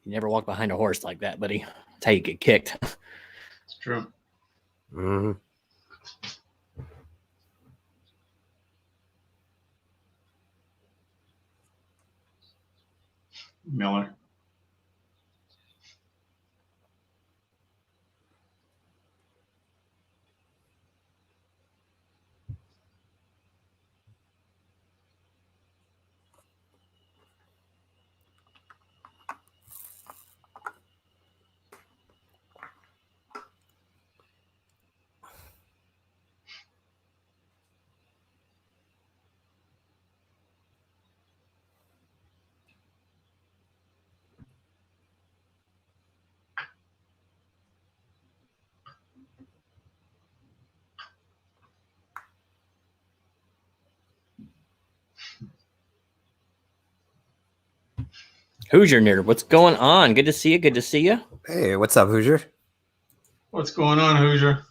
You never walk behind a horse like that, buddy. That's how you get kicked. It's true. Mm-hmm. Miller. Hoosier nerd, what's going on? Good to see you. Good to see you. Hey, what's up, Hoosier? What's going on, Hoosier?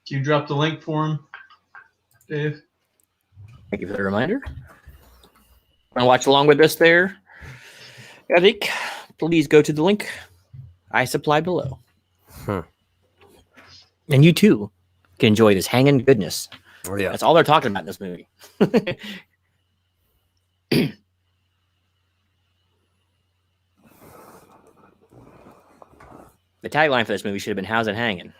Can you drop the link for him, Dave? Thank you for the reminder. Want to watch along with us there, Eric? Please go to the link I supply below. And you too can enjoy this hanging goodness. Oh, yeah. That's all they're talking about in this movie. The tagline for this movie should have been "How's it hanging?"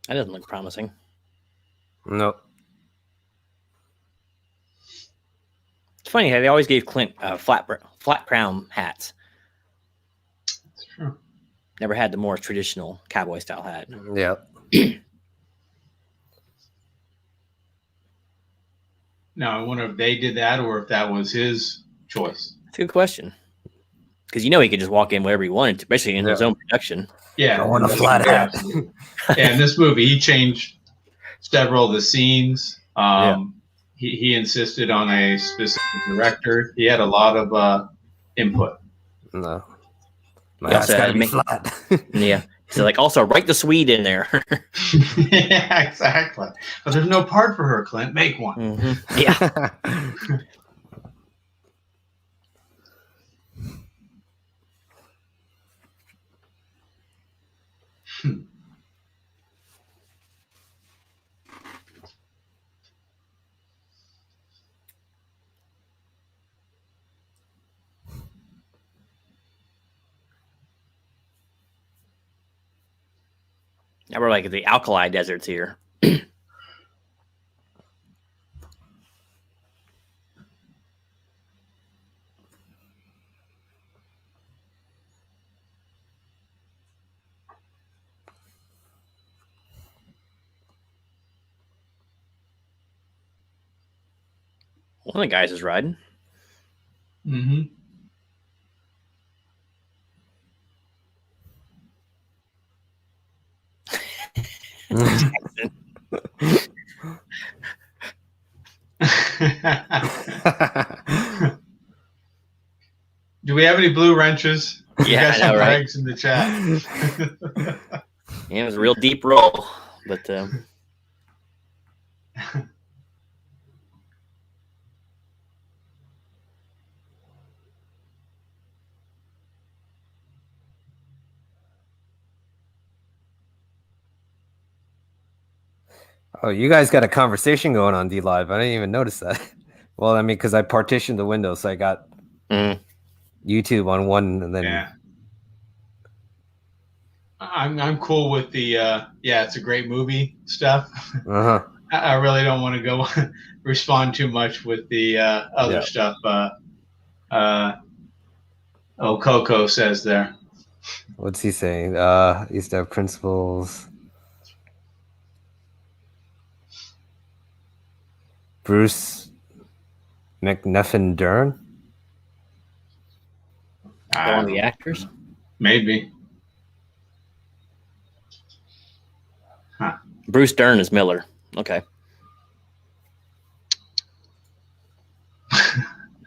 That doesn't look promising. No. It's funny how they always gave Clint flat crown hats. It's true. Never had the more traditional cowboy style hat. Yeah. Now, I wonder if they did that or if that was his choice. That's a good question. Because he could just walk in wherever he wanted to, especially in his own production. Yeah. I want a flat hat. Yeah, in this movie, he changed several of the scenes. He insisted on a specific director. He had a lot of input. No. My hat's got to be flat. Yeah. So, also write the Swede in there. Yeah, exactly. But there's no part for her, Clint. Make one. Mm-hmm. Yeah. Now we're like the alkali deserts here. One of the guys is riding. Mm-hmm. Do we have any blue wrenches? Yeah, I know, right? In the chat. Yeah, it was a real deep roll, but Oh, you guys got a conversation going on D Live. I didn't even notice that. Well, I mean, because I partitioned the window, so I got YouTube on one, and then yeah. I'm cool with the yeah, it's a great movie stuff. I really don't want to go respond too much with the other stuff. Coco says there. What's he saying? Used to have principles. Bruce McNuffin Dern. one of the actors. Maybe. Huh. Bruce Dern is Miller. Okay.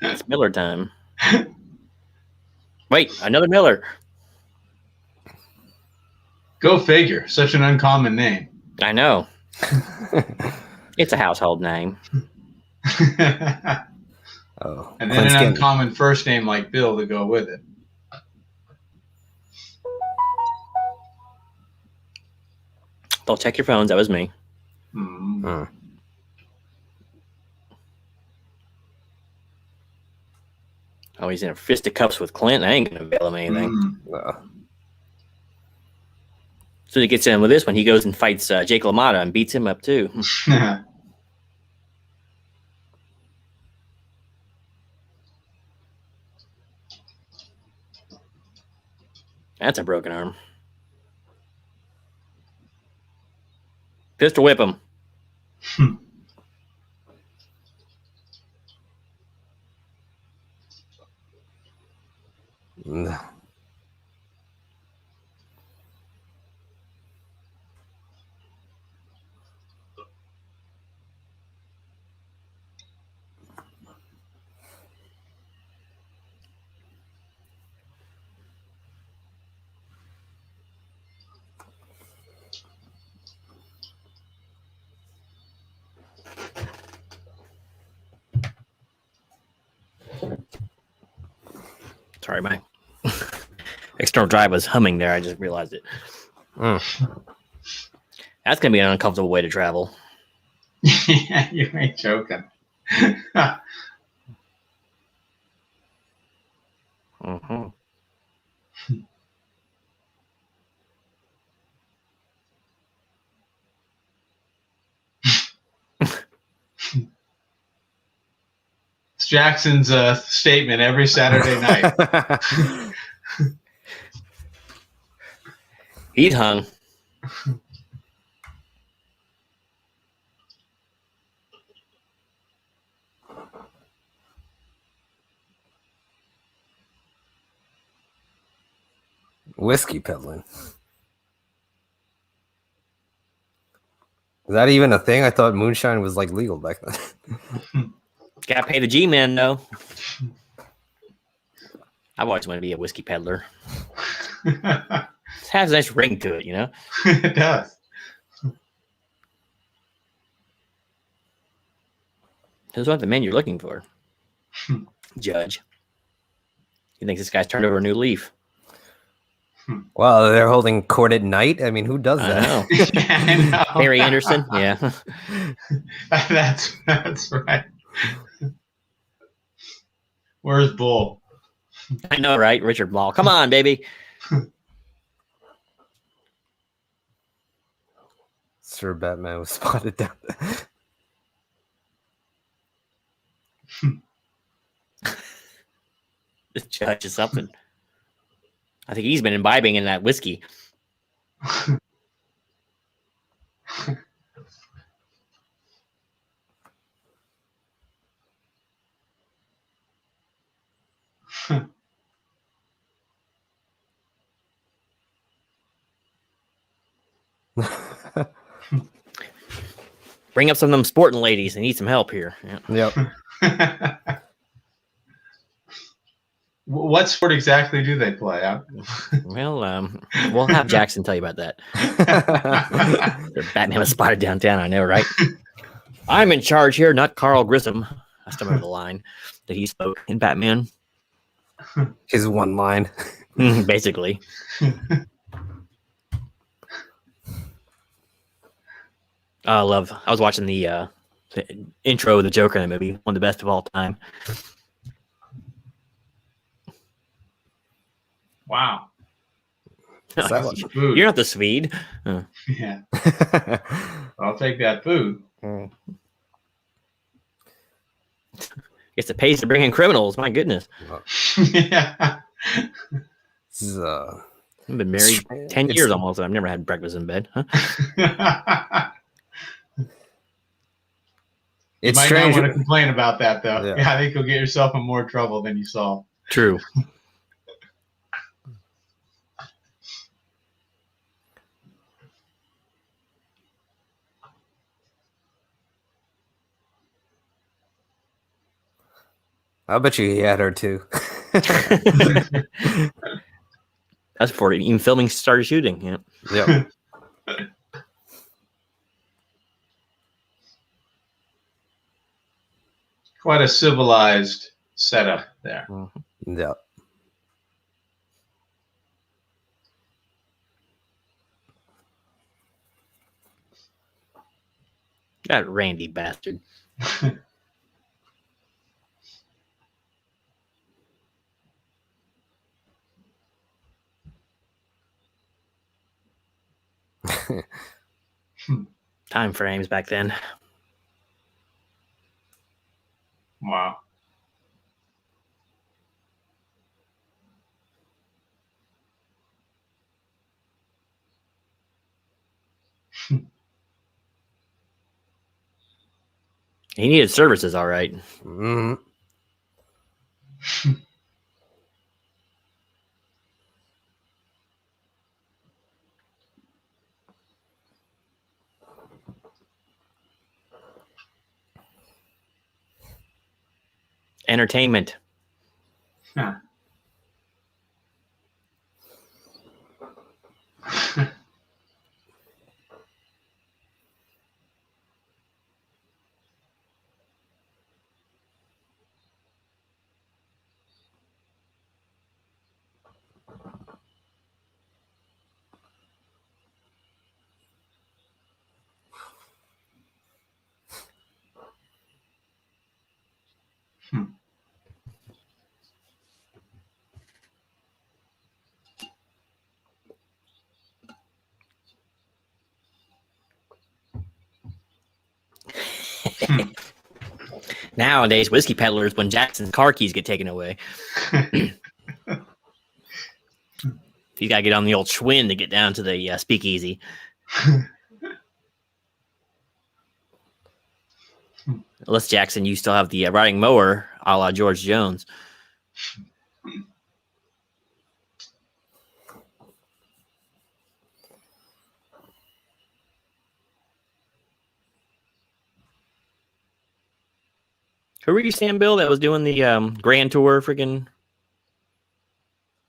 It's Miller time. Wait, another Miller. Go figure. Such an uncommon name. I know. It's a household name. Oh, and then an uncommon first name like Bill to go with it. Don't check your phones. That was me. Mm-hmm. Oh, he's in a fist of cups with Clint. I ain't gonna avail him anything. So he gets in with this one. He goes and fights Jake LaMotta and beats him up too. That's a broken arm. Pistol whip him. Sorry, my external drive was humming there. I just realized it. That's going to be an uncomfortable way to travel. Yeah, you ain't joking. It's Jackson's statement every Saturday night. He's hung. Whiskey peddling. Is that even a thing? I thought moonshine was like legal back then. Gotta pay the G-man, though. I've always wanted to be a whiskey peddler. It has a nice ring to it, you know? It does. Who's not the man you're looking for? Judge. You think this guy's turned over a new leaf? Wow, they're holding court at night? I mean, who does that? I know. Yeah, I know. Harry Anderson? Yeah. That's right. Where's Bull? I know, right? Richard Ball. Come on, baby. Sir Batman was spotted down. This judge is something. I think he's been imbibing in that whiskey. Bring up some of them sporting ladies. They need some help here. Yeah. Yep. What sport exactly do they play? Well, we'll have Jackson tell you about that. The Batman was spotted downtown. I know, right? I'm in charge here, not Carl Grissom. I still remember the line that he spoke in Batman. His one line. Basically. I was watching the intro of the Joker in the movie, one of the best of all time. Wow. You're not the Swede. Yeah. I'll take that food. It's a pace to bring in criminals. My goodness. Yeah. I've been married 10 years almost, and I've never had breakfast in bed. Huh? You might not want to complain about that, though. Yeah, I think you'll get yourself in more trouble than you saw. True. I bet you he had her too. That's before even filming started shooting. Yeah. Yep. Quite a civilized setup there. Yep. That Randy bastard. Time frames back then. Wow. He needed services, all right. Mm-hmm. Entertainment. Huh. Nowadays, whiskey peddlers when Jackson's car keys get taken away. You got to get on the old Schwinn to get down to the speakeasy. Unless, Jackson, you still have the riding mower a la George Jones. Who were you saying, Bill, that was doing the Grand Tour freaking...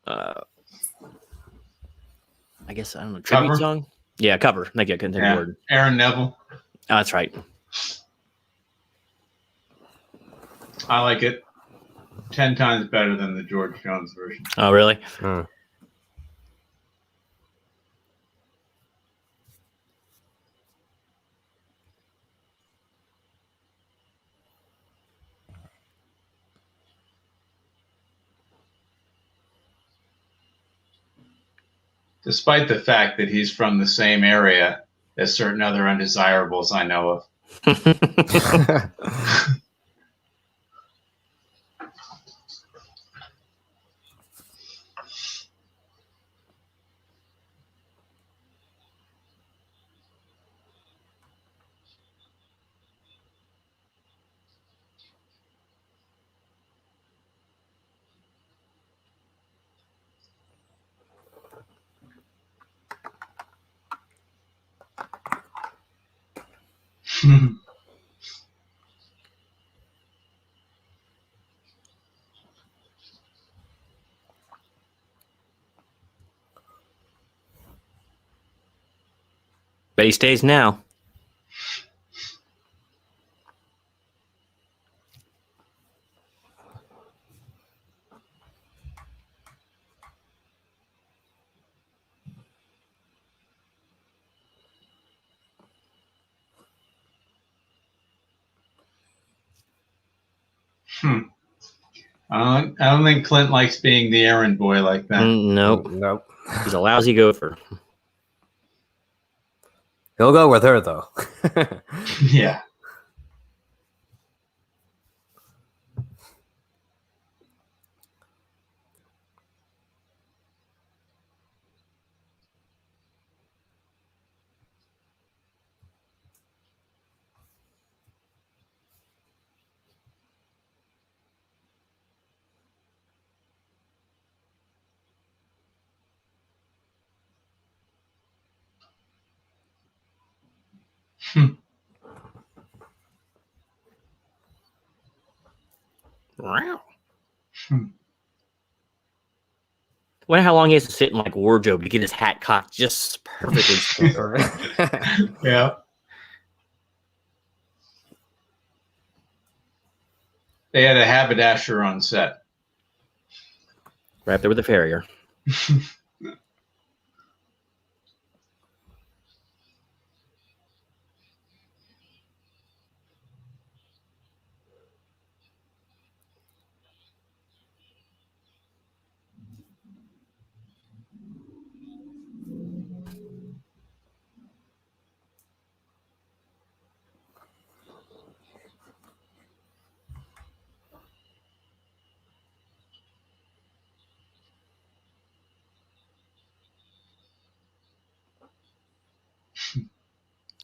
I guess, I don't know, tribute Cover? song? Yeah, cover. Thank you. I couldn't think of the word. Aaron Neville. Oh, that's right. I like it 10 times better than the George Jones version. Oh, really? Despite the fact that he's from the same area as certain other undesirables I know of. But he stays now. I don't think Clint likes being the errand boy like that. Nope. Nope. He's a lousy gopher. He'll go with her though. Yeah. Wow. Wonder how long he has to sit in like wardrobe to get his hat cocked just perfectly. Yeah. They had a haberdasher on set. Right there with the farrier.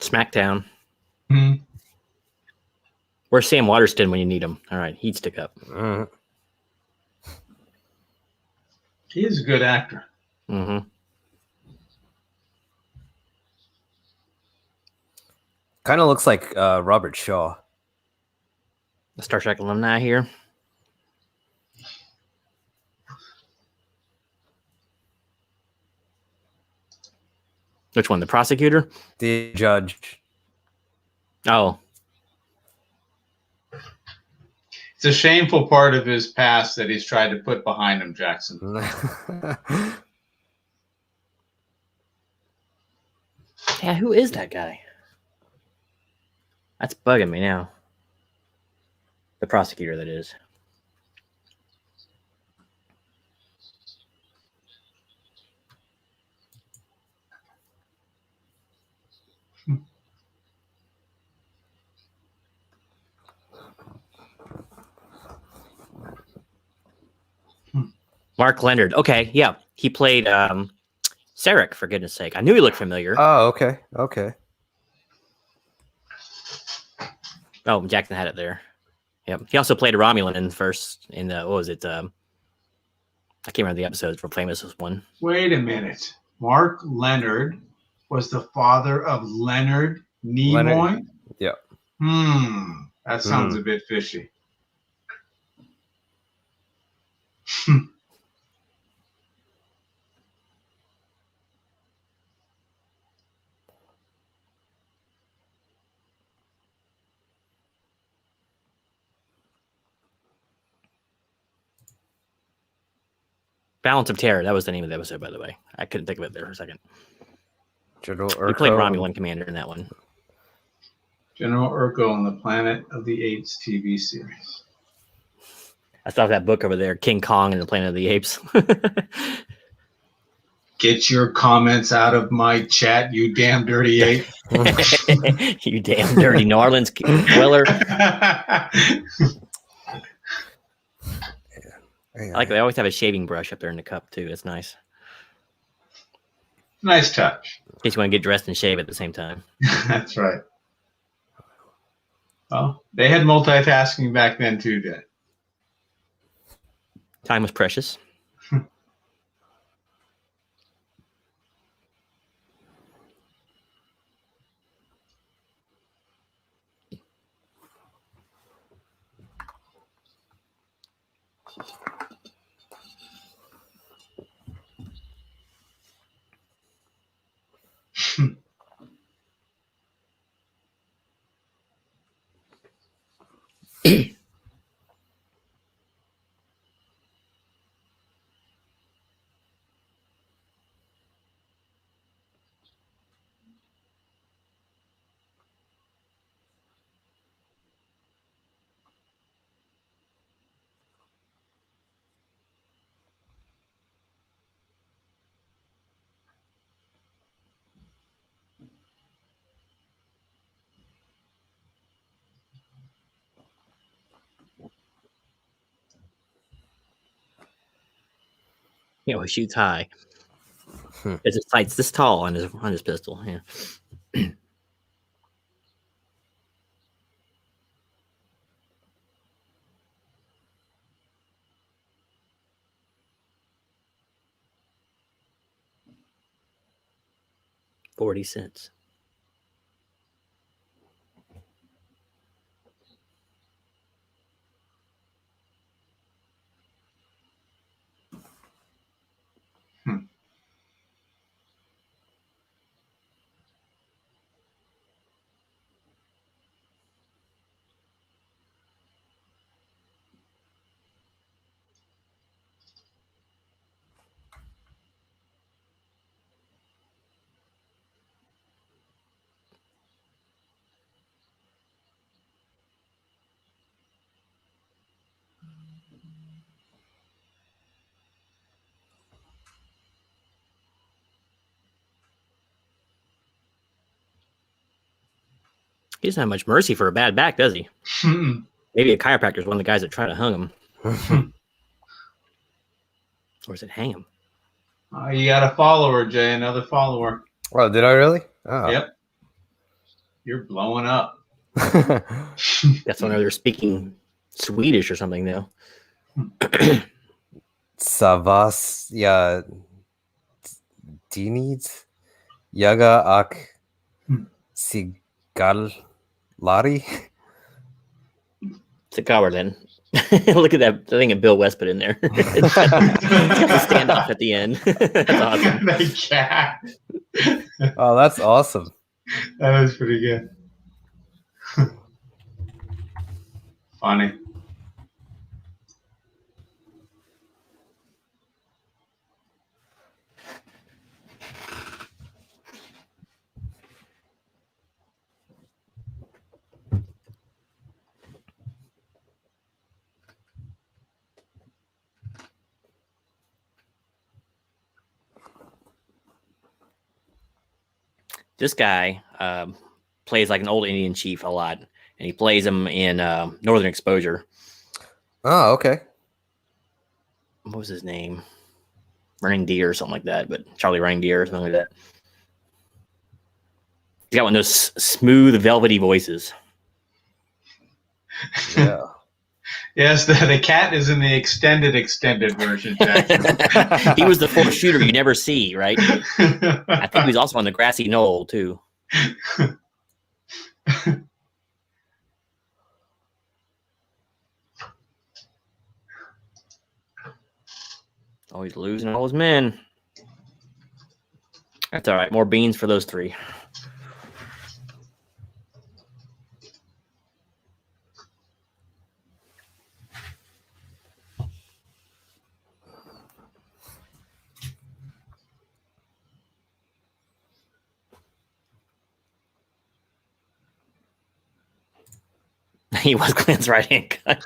Smackdown. Mm-hmm. Where's Sam Waterston when you need him? All right, he'd stick up. He is a good actor. Mm-hmm. Kind of looks like Robert Shaw. The Star Trek alumni here. Which one? The prosecutor? The judge. Oh. It's a shameful part of his past that he's tried to put behind him, Jackson. Yeah, who is that guy? That's bugging me now. The prosecutor, that is. Mark Leonard. Okay, yeah. He played Sarek, for goodness sake. I knew he looked familiar. Oh, okay. Okay. Oh, Jackson had it there. Yep. He also played a Romulan in the what was it? I can't remember the episodes. Real famous was one. Wait a minute. Mark Leonard was the father of Leonard Nimoy? Leonard. Yeah. That sounds a bit fishy. Balance of Terror. That was the name of the episode, by the way. I couldn't think of it there for a second. General He played Urko. Romulan commander in that one. General Urko on the Planet of the Apes TV series. I saw that book over there, King Kong and the Planet of the Apes. Get your comments out of my chat, you damn dirty ape. You damn dirty New Orleans dweller. I like they always have a shaving brush up there in the cup too. It's nice. Nice touch. In case you want to get dressed and shave at the same time. That's right. Well, they had multitasking back then too, did. Time was precious. You know, he shoots high. His sight's this tall on his pistol. Yeah. $0.40. He doesn't have much mercy for a bad back, does he? Maybe a chiropractor is one of the guys that try to hang him. Or is it hang him? You got a follower, Jay. Another follower. Oh, did I really? Oh. Yep. You're blowing up. That's when they're speaking Swedish or something, though. Savas ya dinit yaga ak sigal lari. It's a coward then. Look at that thing that Bill West put in there. It's got the standoff at the end. That's awesome. That cat. Oh, that's awesome. That was pretty good. Funny. This guy plays like an old Indian chief a lot, and he plays him in Northern Exposure. Oh, okay. What was his name? Running Deer or something like that, but Charlie Running Deer or something like that. He's got one of those smooth, velvety voices. Yeah. Yes, the cat is in the extended version, Jackson. He was the fourth shooter you never see, right? I think he was also on the grassy knoll, too. Always losing all his men. That's all right. More beans for those three. He was Clint's right-hand gun.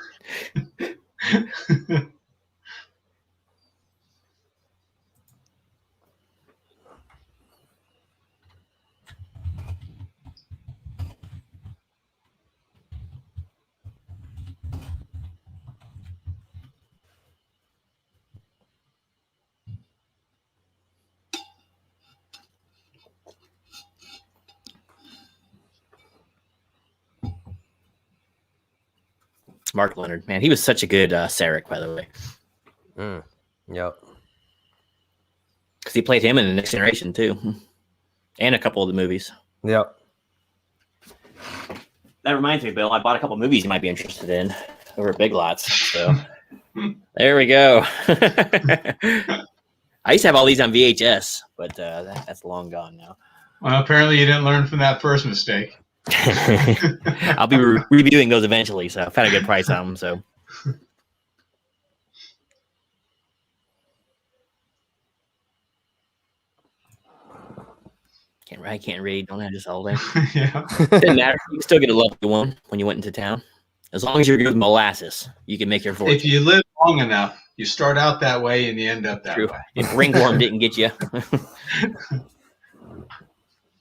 Mark Leonard. Man, he was such a good Sarek, by the way. Yep. Because he played him in The Next Generation, too. And a couple of the movies. Yep. That reminds me, Bill, I bought a couple movies you might be interested in over at Big Lots. So there we go. I used to have all these on VHS, but that's long gone now. Well, apparently you didn't learn from that first mistake. I'll be reviewing those eventually, so I've had a good price on them. So I can't read. Don't have this all day. Yeah. Doesn't matter. You can still get a lovely one when you went into town. As long as you're good with molasses, you can make your fortune. If you live long enough, you start out that way and you end up that way. If ringworm didn't get you.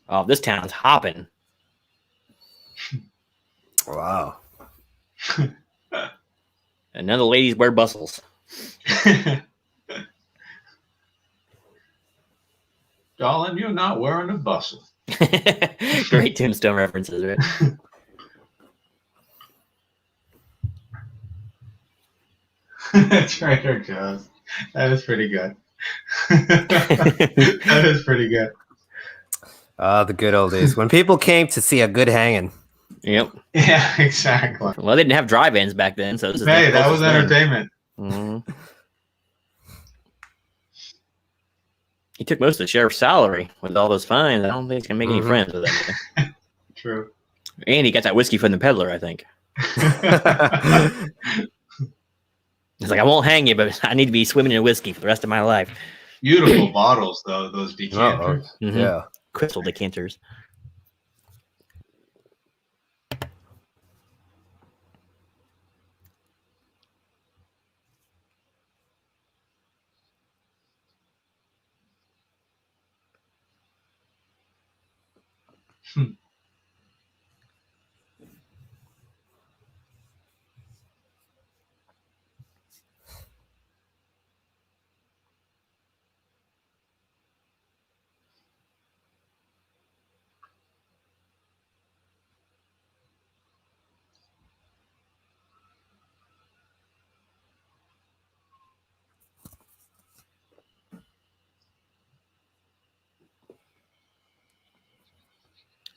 Oh, this town's hopping. Wow. And none of the ladies wear bustles. Darling, you're not wearing a bustle. Great Tombstone references, right? Trader Joe's. That is pretty good. That is pretty good. The good old days when people came to see a good hanging. Yep. Yeah, exactly. Well, they didn't have drive-ins back then, so this is Hey, that was entertainment. Mm-hmm. He took most of the sheriff's salary with all those fines. I don't think he's gonna make any friends with that. True. And he got that whiskey from the peddler, I think. He's like, I won't hang you, but I need to be swimming in whiskey for the rest of my life. Beautiful bottles, though, those decanters. Mm-hmm. Yeah. Crystal decanters.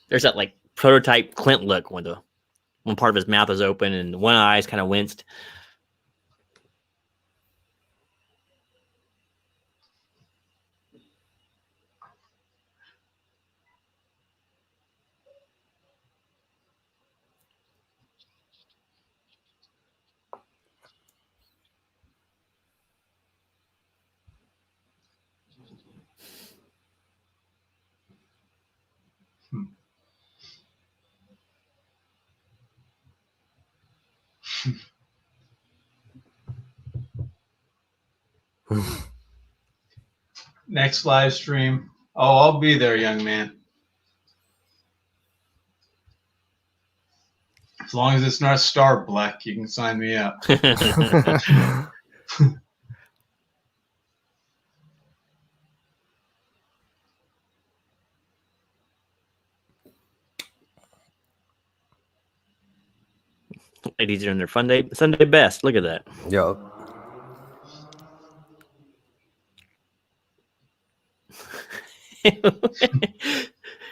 There's that like prototype Clint look when one part of his mouth is open and one eye is kind of winced. Next live stream. Oh, I'll be there, young man. As long as it's not Star Black, you can sign me up. Ladies are in their Sunday best. Look at that. Yep.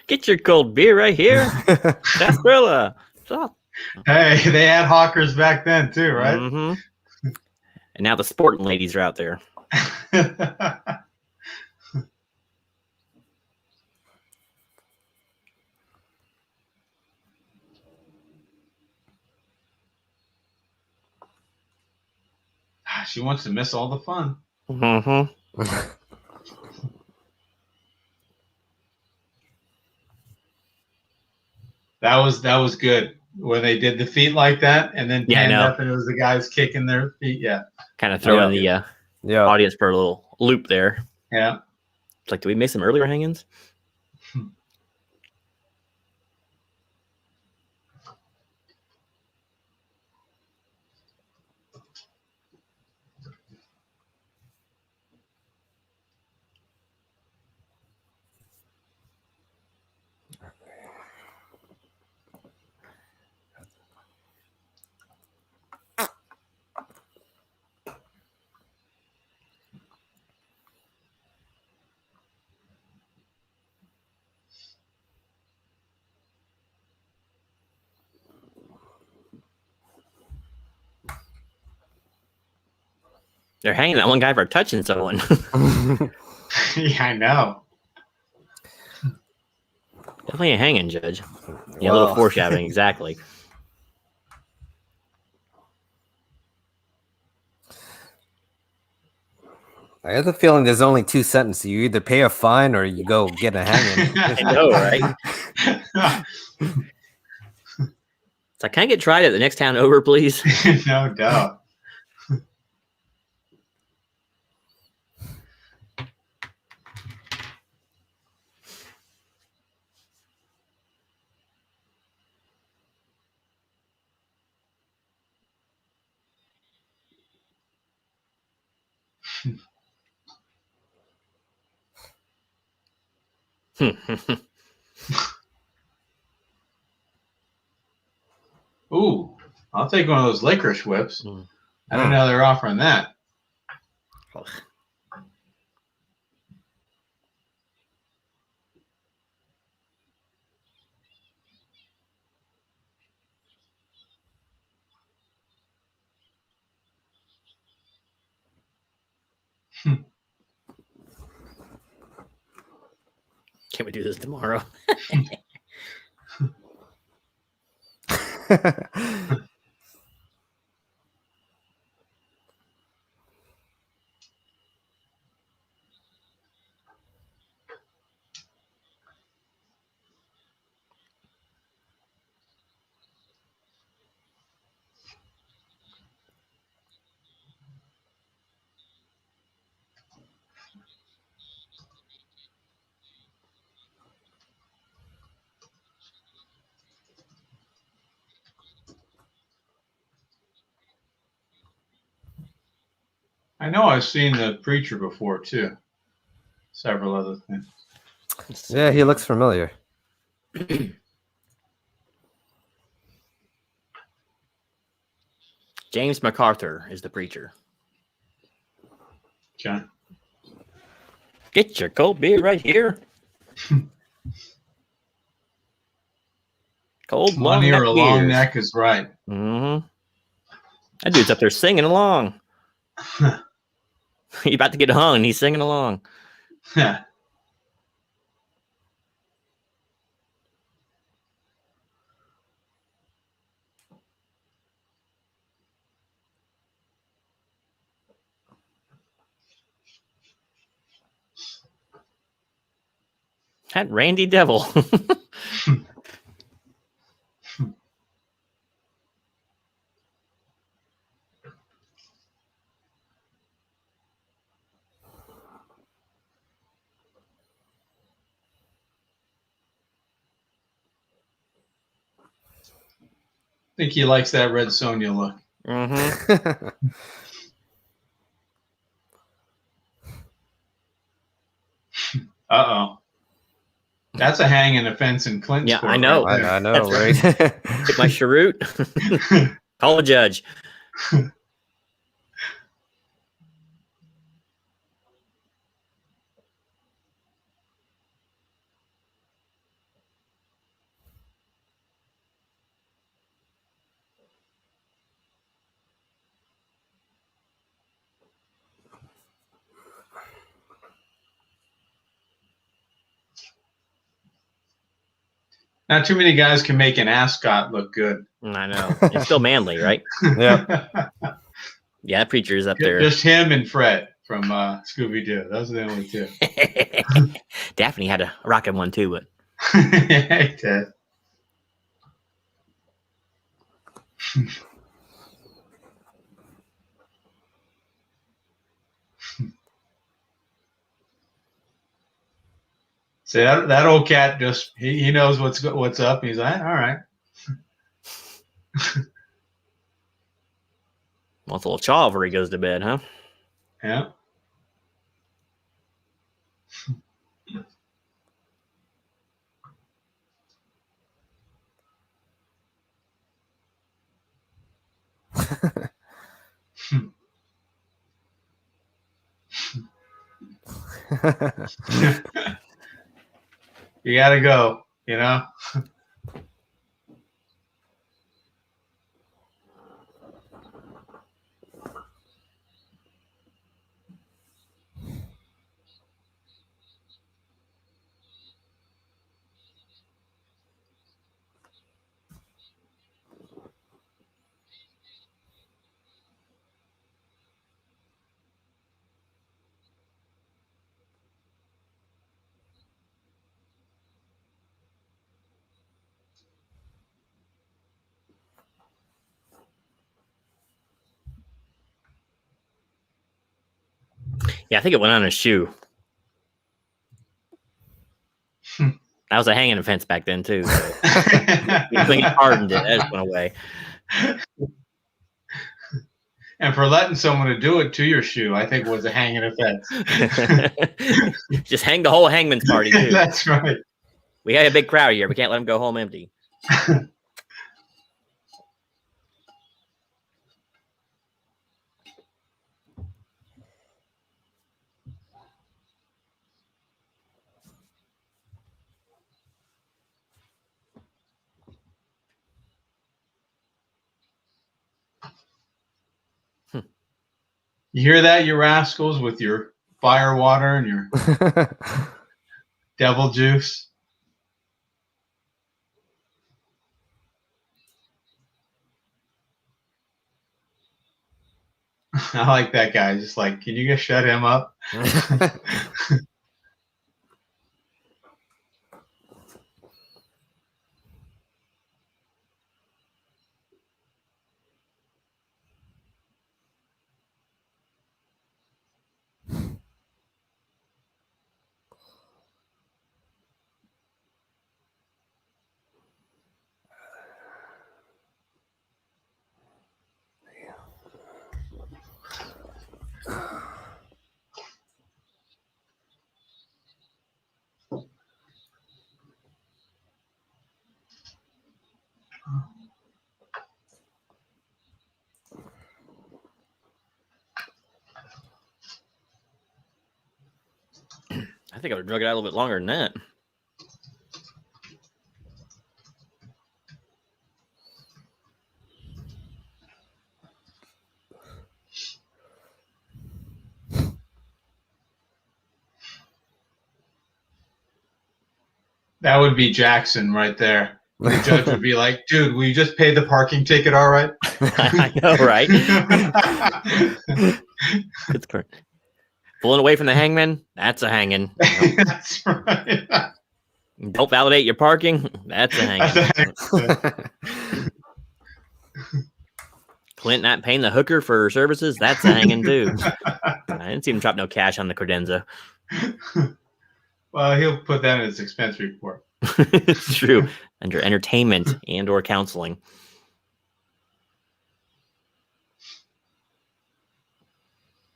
Get your cold beer right here. Sarsaparilla. Hey, they had hawkers back then too, right? Mm-hmm. And now the sporting ladies are out there. She wants to miss all the fun. Mm-hmm. That was good when they did the feet like that, and then panned up, and it was the guys kicking their feet. Yeah, kind of throwing the audience for a little loop there. Yeah, it's like, do we make some earlier hang-ins? They're hanging that one guy for touching someone. Yeah, I know. Definitely a hanging, Judge. Yeah, a Well. little foreshadowing, exactly. I have the feeling there's only two sentences. You either pay a fine or you go get a hanging. I know, right? So can I get tried at the next town over, please? No doubt. Ooh, I'll take one of those licorice whips. I don't know they're offering that. Can we do this tomorrow? I know I've seen the preacher before too. Several other things. Yeah, he looks familiar. James MacArthur is the preacher. Okay. Get your cold beer right here. Cold One long ear, neck a long beers. neck is right. Mm-hmm. That dude's up there singing along. He's about to get hung. He's singing along. That Randy Devil. I think he likes that Red Sonja look. Mm-hmm. Uh-oh. That's a hanging offense in Clinton's Yeah, court. I know. Right there. I know, right? Hit my cheroot. Call a judge. Not too many guys can make an ascot look good. I know. It's still manly, right? Yeah. Yeah, that preacher's up there. Just him and Fred from Scooby-Doo. Those are the only two. Daphne had a rocking one too, but He did. See, that old cat just he knows what's up. He's like, all right. wants a little chaw before he goes to bed, huh? Yeah. You gotta go, you know? Yeah, I think it went on his shoe. That was a hanging offense back then too. So. You think he pardoned it? That just went away. And for letting someone to do it to your shoe, I think was a hanging offense. Just hang the whole hangman's party too. That's right. We got a big crowd here. We can't let him go home empty. You hear that, you rascals, with your fire water and your devil juice? I like that guy. Just like, can you just shut him up? I think I would have drug it out a little bit longer than that. That would be Jackson right there. The judge would be like, dude, will you just pay the parking ticket, all right? I know, right? That's correct. Pulling away from the hangman, that's a hanging. That's right. Don't validate your parking, that's a hanging. Clint not paying the hooker for her services, that's a hanging too. I didn't see him drop no cash on the credenza. Well, he'll put that in his expense report. It's true. Under entertainment and or counseling.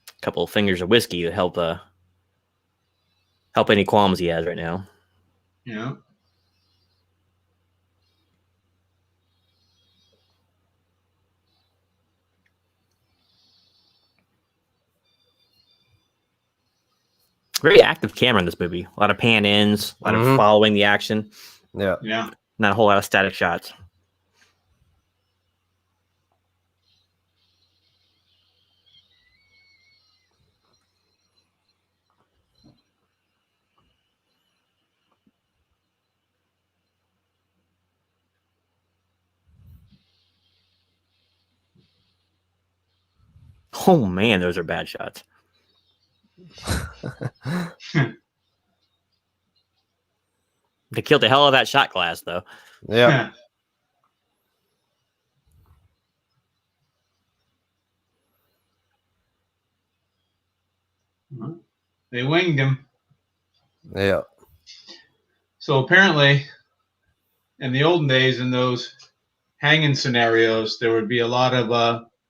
A couple of fingers of whiskey to help any qualms he has right now. Yeah. Very active camera in this movie. A lot of pan ins, a lot of following the action. Yeah. Yeah. Not a whole lot of static shots. Oh man, those are bad shots. They killed the hell out of that shot glass, though. Yeah. They winged him. Yeah. So apparently, in the olden days, in those hanging scenarios, there would be a lot of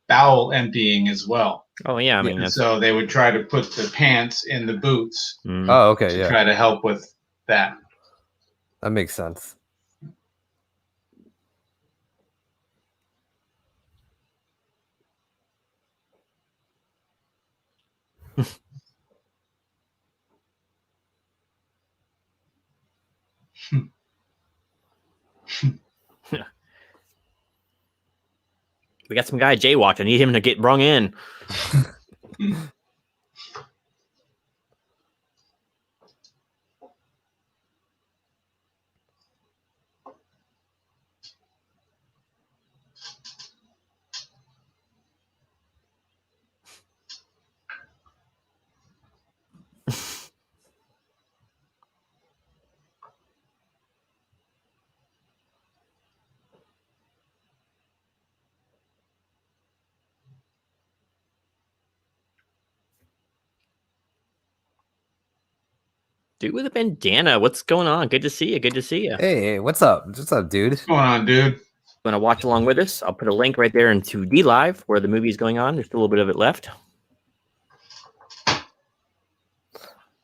bowel emptying as well. Oh yeah, I mean, so they would try to put the pants in the boots. Oh, okay. To try to help with that. That makes sense. We got some guy jaywalking. Need him to get brung in. Dude with a bandana. What's going on? Good to see you. Good to see you. Hey, what's up? What's up, dude? What's going on, dude? Want to watch along with us? I'll put a link right there into D Live where the movie is going on. There's still a little bit of it left.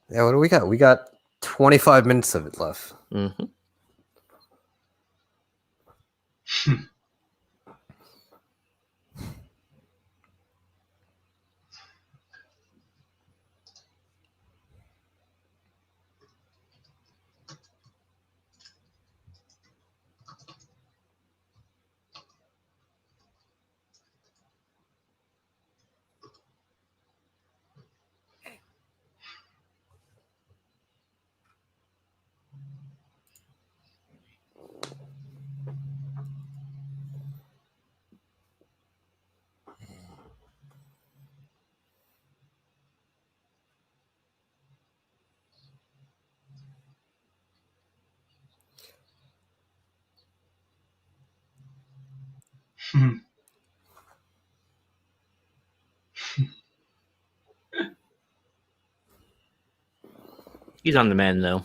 Yeah, what do we got? We got 25 minutes of it left. Mm-hmm. He's on the mend, though.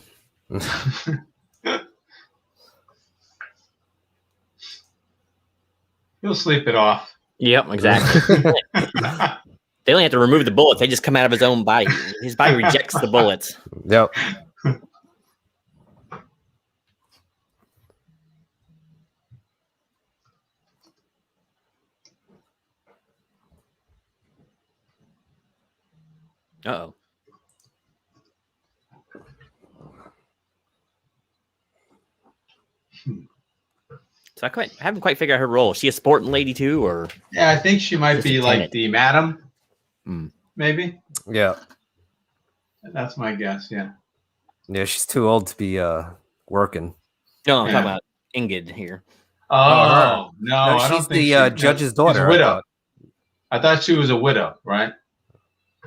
He'll sleep it off. Yep, exactly. They only have to remove the bullets. They just come out of his own body. His body rejects the bullets. Yep. Uh-oh. So I haven't quite figured out her role. Is she a sporting lady too, or? Yeah, I think she might be like the madam, maybe. Yeah. That's my guess. Yeah. Yeah, she's too old to be working. No, I'm talking about Ingrid here. Oh no, I don't she's think the judge's daughter. She's a widow. I thought she was a widow, right?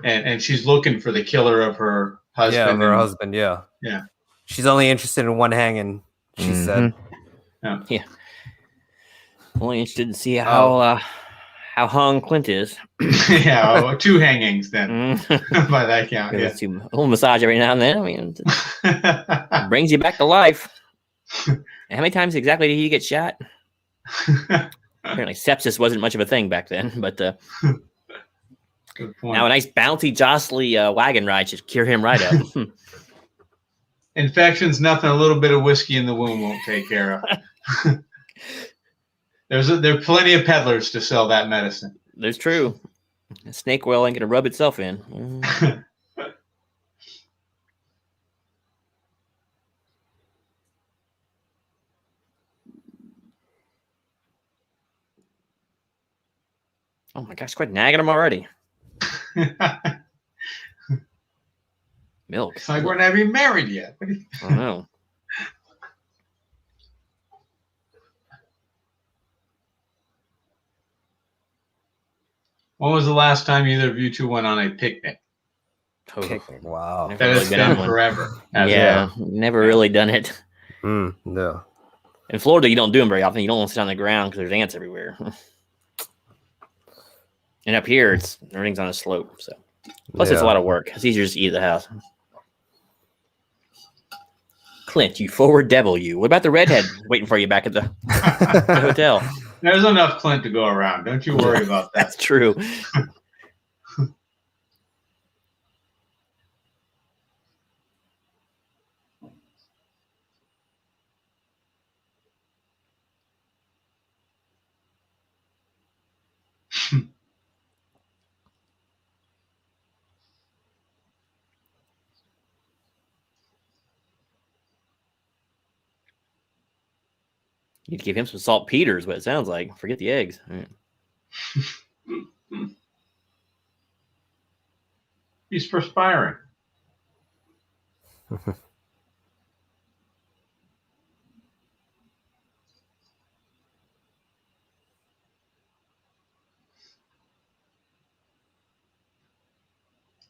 And she's looking for the killer of her husband. Yeah, of her husband. Yeah. Yeah. She's only interested in one hanging. She said. Yeah. Only interested to see how hung Clint is. Yeah, well, 2 hangings then, by that count. Yeah. A little massage every now and then. I mean, it brings you back to life. And how many times exactly did he get shot? Apparently, sepsis wasn't much of a thing back then. But Good point. now a nice bouncy, jostly wagon ride should cure him right up. Infection's nothing a little bit of whiskey in the womb won't take care of. There are plenty of peddlers to sell that medicine. That's true. Snake oil ain't gonna rub itself in. Oh my gosh, quite nagging him already. Milk. It's like we're not even married yet. I don't know. When was the last time either of you two went on a picnic? Wow. Never That really has been on been one. forever. Yeah, never really done it. No. In Florida, you don't do them very often. You don't want to sit on the ground because there's ants everywhere. And up here, everything's on a slope. So plus, it's a lot of work. It's easier to just eat at the house. Clint, you forward devil, you. What about the redhead waiting for you back at the hotel? There's enough Clint to go around. Don't you worry about that. That's true. You'd give him some saltpeter, what it sounds like. Forget the eggs. All right. He's perspiring.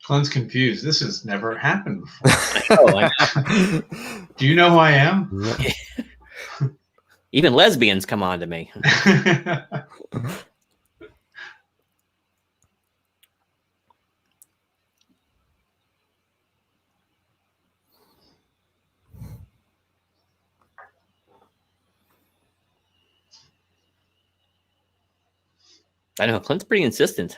Clint's confused. This has never happened before. Do you know who I am? Even lesbians come on to me. I know Clint's pretty insistent.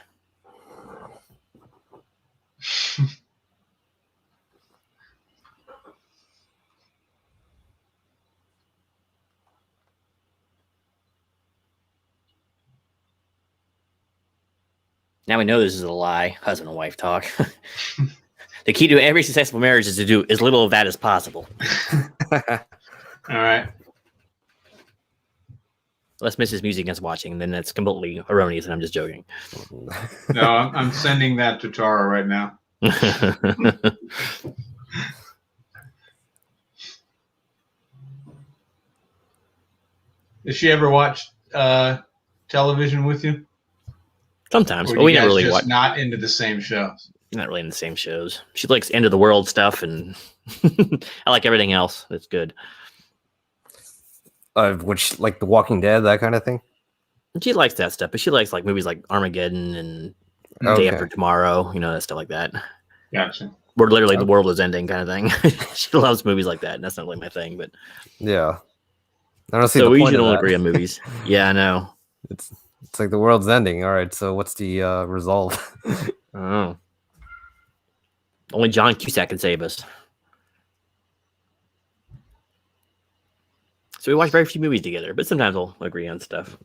Now we know this is a lie. Husband and wife talk. The key to every successful marriage is to do as little of that as possible. All right. Unless Mrs. Music is watching, then that's completely erroneous, and I'm just joking. No, I'm sending that to Tara right now. Does she ever watch television with you? Sometimes, Or but we you never guys really just watch. not into the same shows. Not really in the same shows. She likes end of the world stuff, and I like everything else. That's good. Which, like The Walking Dead, that kind of thing. She likes that stuff, but she likes like movies like Armageddon and Day Okay. After Tomorrow. You know, that stuff like that. Gotcha. Where literally the world is ending, kind of thing. She loves movies like that, and that's not really my thing. But Yeah, I don't see so the we point usually of don't that. agree on movies. Yeah, I know. It's like the world's ending. All right, so what's the resolve? Oh. Only John Cusack can save us. So we watch very few movies together, but sometimes we'll agree on stuff.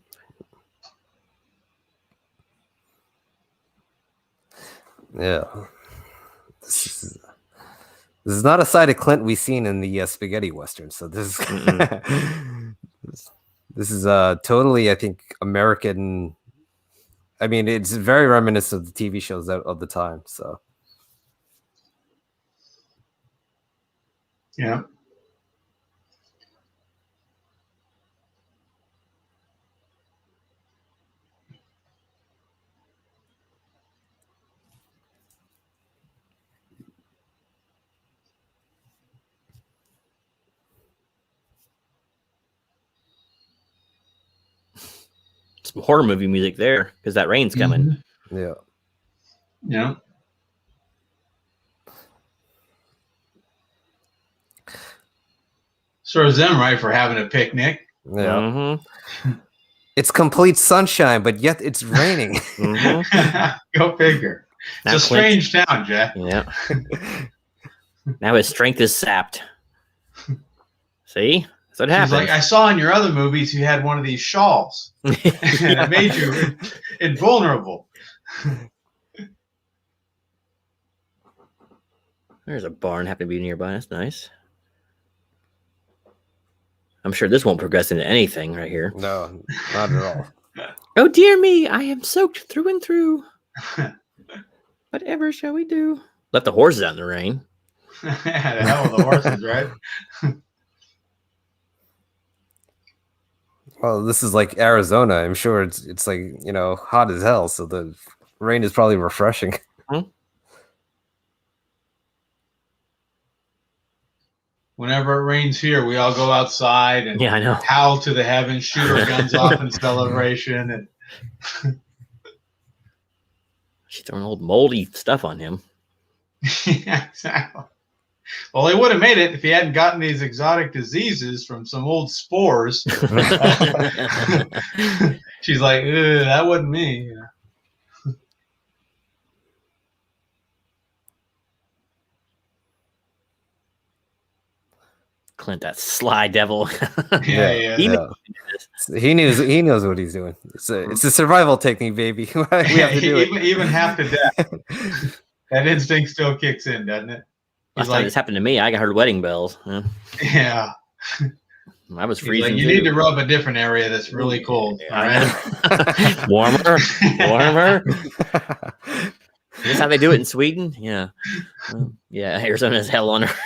Yeah. This is not a side of Clint we've seen in the spaghetti western. So this is this is totally, I think, American. I mean, it's very reminiscent of the TV shows of the time. So Yeah. Some horror movie music there because that rain's coming. yeah. Yeah. Serves them right for having a picnic. Yeah. Mm-hmm. It's complete sunshine, but yet it's raining. Mm-hmm. Go figure. Now It's a Clint- strange town, Jack. Yeah. Now his strength is sapped. See? That's what She's happens. like, I saw in your other movies you had one of these shawls, and it made you invulnerable. There's a barn happened to be nearby. That's nice. I'm sure this won't progress into anything right here. No, not at all. Oh dear me, I am soaked through and through. Whatever shall we do? Left the horses out in the rain. The hell with the horses, right? Well, this is like Arizona. I'm sure it's like, hot as hell. So the rain is probably refreshing. Whenever it rains here, we all go outside and Yeah, I know. howl to the heavens, shoot our guns off in celebration. And She's throwing old moldy stuff on him. yeah, exactly. Well, he would have made it if he hadn't gotten these exotic diseases from some old spores. She's like, that wasn't me. You know? Clint, that sly devil. Yeah. Even- He knows what he's doing. It's a survival technique, baby. We have to do it. Even half to death. That instinct still kicks in, doesn't it? Last He's time like, this happened to me, I heard wedding bells. Huh? yeah. I was He's freezing. like, you too. need to rub a different area that's really cold. Yeah, All I right. know. warmer. Is this how they do it in Sweden? Yeah. Well, yeah, Arizona's hell on earth.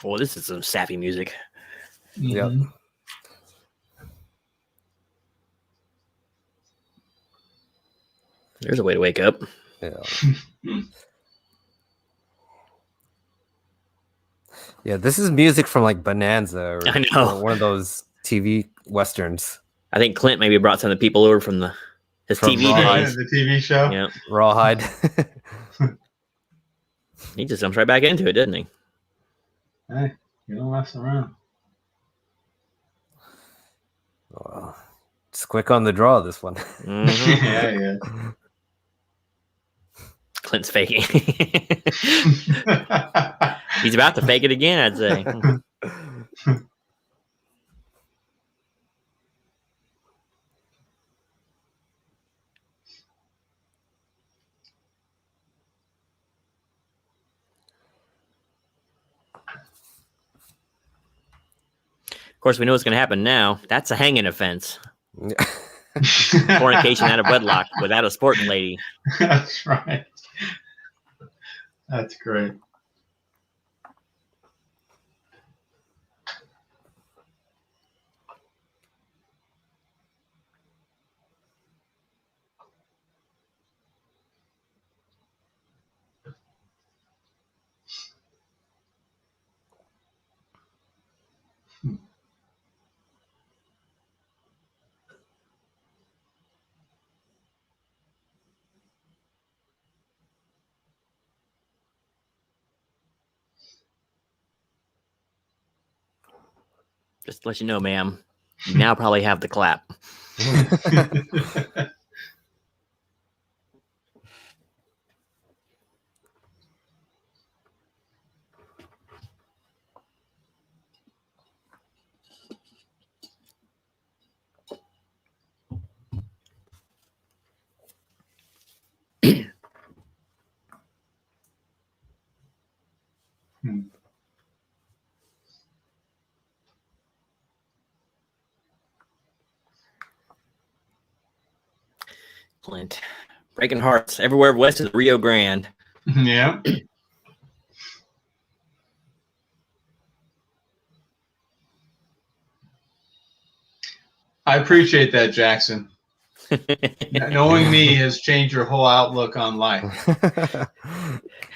Well, this is some sappy music. Yep. Mhm. There's a way to wake up. Yeah. Yeah, this is music from like Bonanza or I know. or one of those TV westerns. I think Clint maybe brought some of the people over from his From TV Rawhide. days. The TV show. Yeah, Rawhide. he just jumps right back into it, didn't he? Hey, you don't mess around. Well, it's quick on the draw, this one. Mhm. Yeah. Clint's faking. He's about to fake it again, I'd say. Of course, we know what's going to happen now. That's a hanging offense. Fornication out of wedlock without a sporting lady. That's right. That's great. Just to let you know, ma'am, you now probably have the clap. Clint, breaking hearts everywhere west of the Rio Grande. Yeah. I appreciate that, Jackson. Knowing me has changed your whole outlook on life.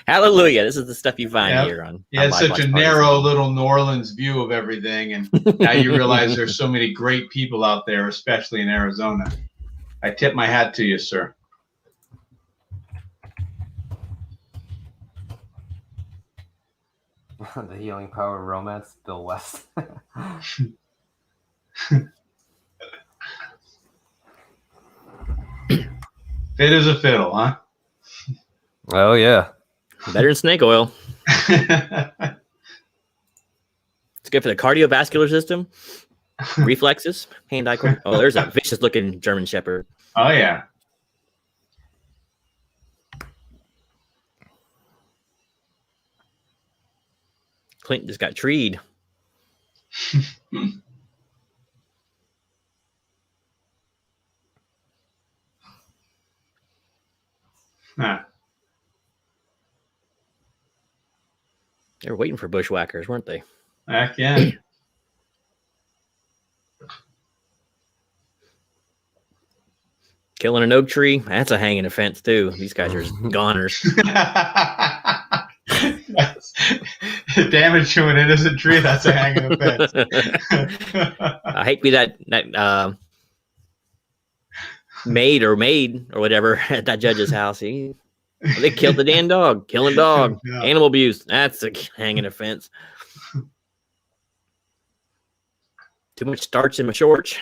Hallelujah. This is the stuff you find Yep. here on. You had on such Live a Watch narrow Parties. little New Orleans view of everything, and now you realize there's so many great people out there, especially in Arizona. I tip my hat to you, sir. The healing power of romance, Bill West. Fit as a fiddle, huh? Oh yeah. Better than snake oil. It's good for the cardiovascular system, reflexes, hand-eye coordination. Oh, there's a vicious-looking German Shepherd. Oh, yeah. Clint just got treed. Huh. They were waiting for bushwhackers, weren't they? Heck yeah. Killing an oak tree, that's a hanging offense, too. These guys are goners. Damage to an innocent tree, that's a hanging offense. I hate to be that maid or whatever at that judge's house. They killed the damn dog. Killing dog. Yeah. Animal abuse. That's a hanging offense. Too much starch in my shorts.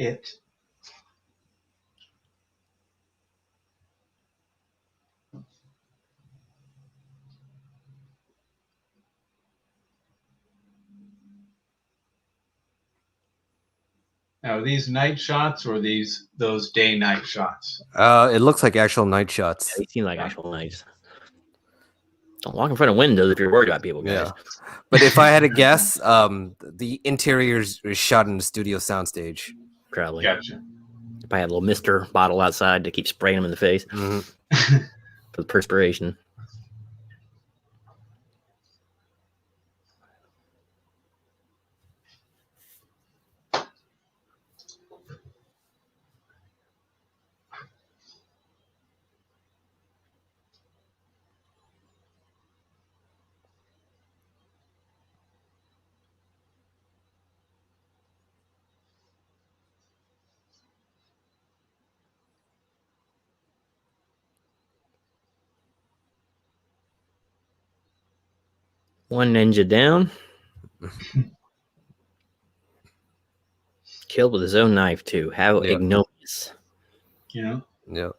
It. Now, are these night shots or those day-night shots? It looks like actual night Yeah, shots. they seem like actual nights. Don't walk in front of windows if you're worried about people, guys. Yeah. But if I had to guess, the interior is shot in the studio soundstage. Probably. Gotcha. If I had a little Mister bottle outside to keep spraying them in the face Mhm. for the perspiration. One ninja down. Killed with his own knife, too. How Yeah. ignominious. You know? Yep.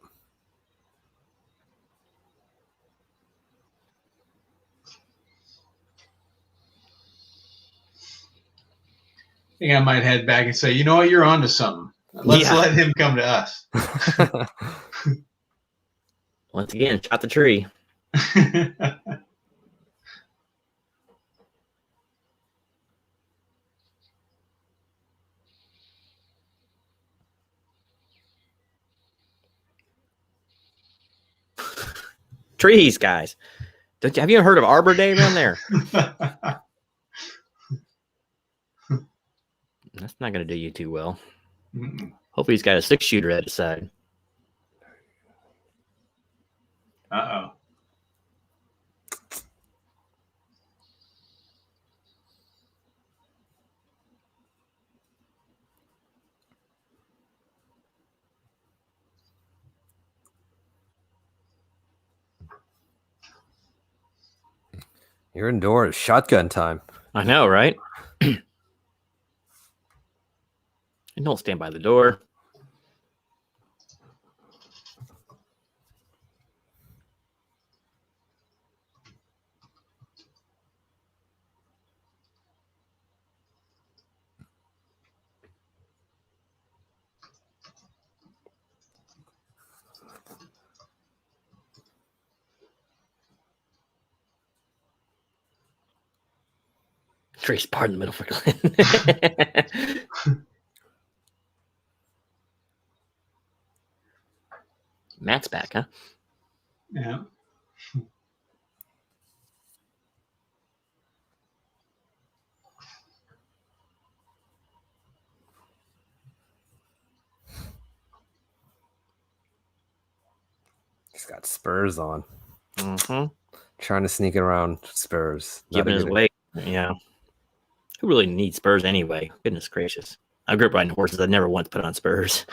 I think I might head back and say, you know what, you're onto something. Let's let him come to us. Once again, shot the tree. Trees, guys. Have you heard of Arbor Day around there? That's not going to do you too well. Mm-mm. Hopefully he's got a 6-shooter at his side. Uh-oh. You're indoors. Shotgun time. I know, right? And don't stand by the door. Trace part in the middle for Clint. Matt's back, huh? Yeah. He's got spurs on. Mm-hmm. Trying to sneak around spurs. Not Giving a his good- way. Yeah. Who really needs spurs anyway? Goodness gracious. I grew up riding horses. I never once put on spurs.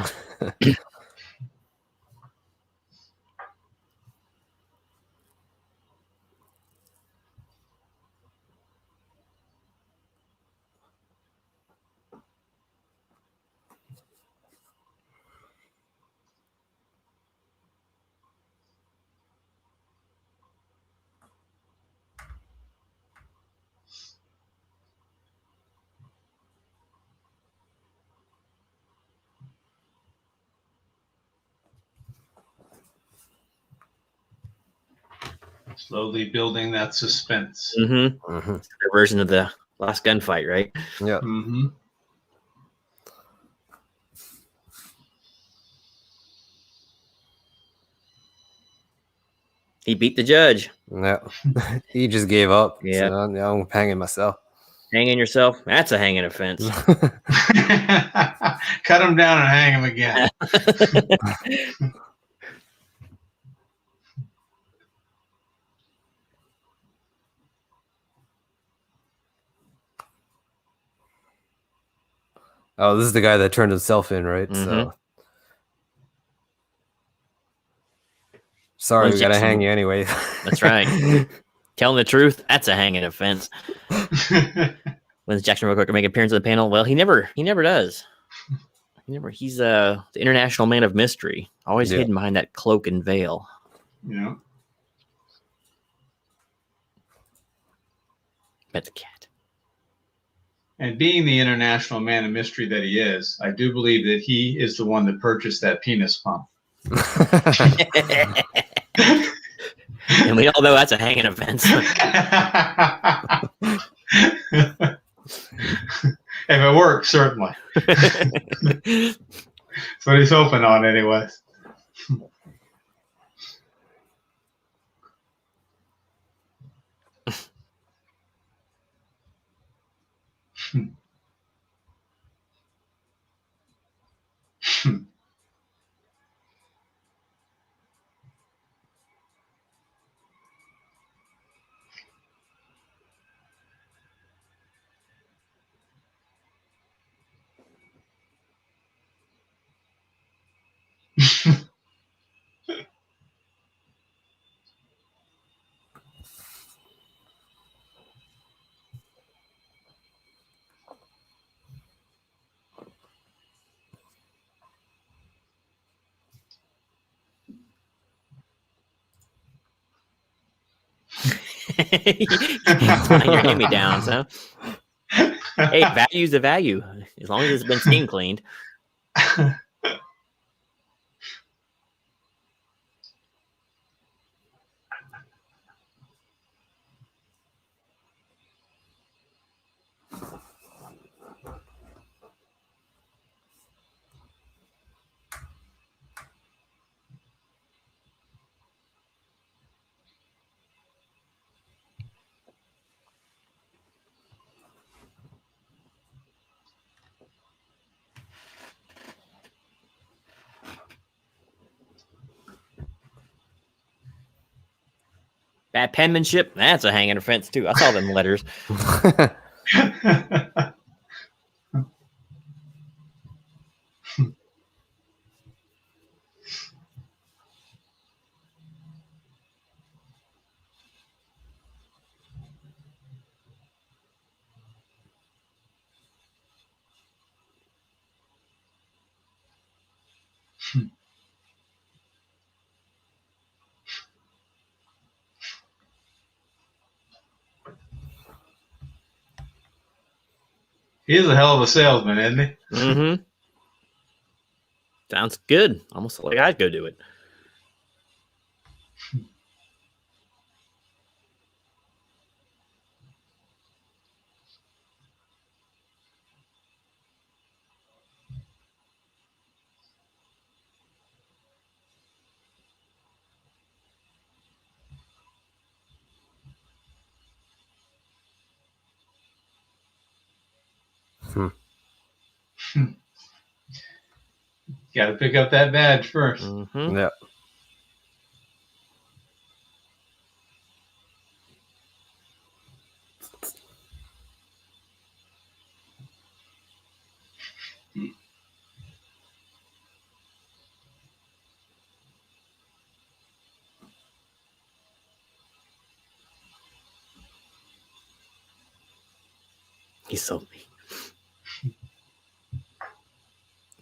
Slowly building that suspense. Mm-hmm. Mhm. Their version of the last gunfight, right? Yeah. Mm-hmm. He beat the judge. Yeah. He just gave up. Yeah. So now I'm hanging myself. Hanging yourself? That's a hanging offense. Cut him down and hang him again. Oh, this is the guy that turned himself in, right? So Mhm. sorry, we gotta Jackson. hang you anyway. That's right. Telling the truth, that's a hanging offense. When's Jackson real quick make an appearance on the panel? Well, he never does. He's the international man of mystery, always Yeah. hidden behind that cloak and veil. Yeah. Bet the cat. And being the international man of mystery that he is, I do believe that he is the one that purchased that penis pump. And we all know that's a hanging offense. If it works, certainly. That's what he's hoping on, anyways. Flying your hand-me-downs, huh? Hey, value's a value. As long as it's been steam cleaned. Bad penmanship, that's a hanging offense too. I saw them letters. He's a hell of a salesman, isn't he? Mm-hmm. Sounds good. Almost like I'd go do it. Got to pick up that badge first. Mm-hmm. Yeah. He's so mean.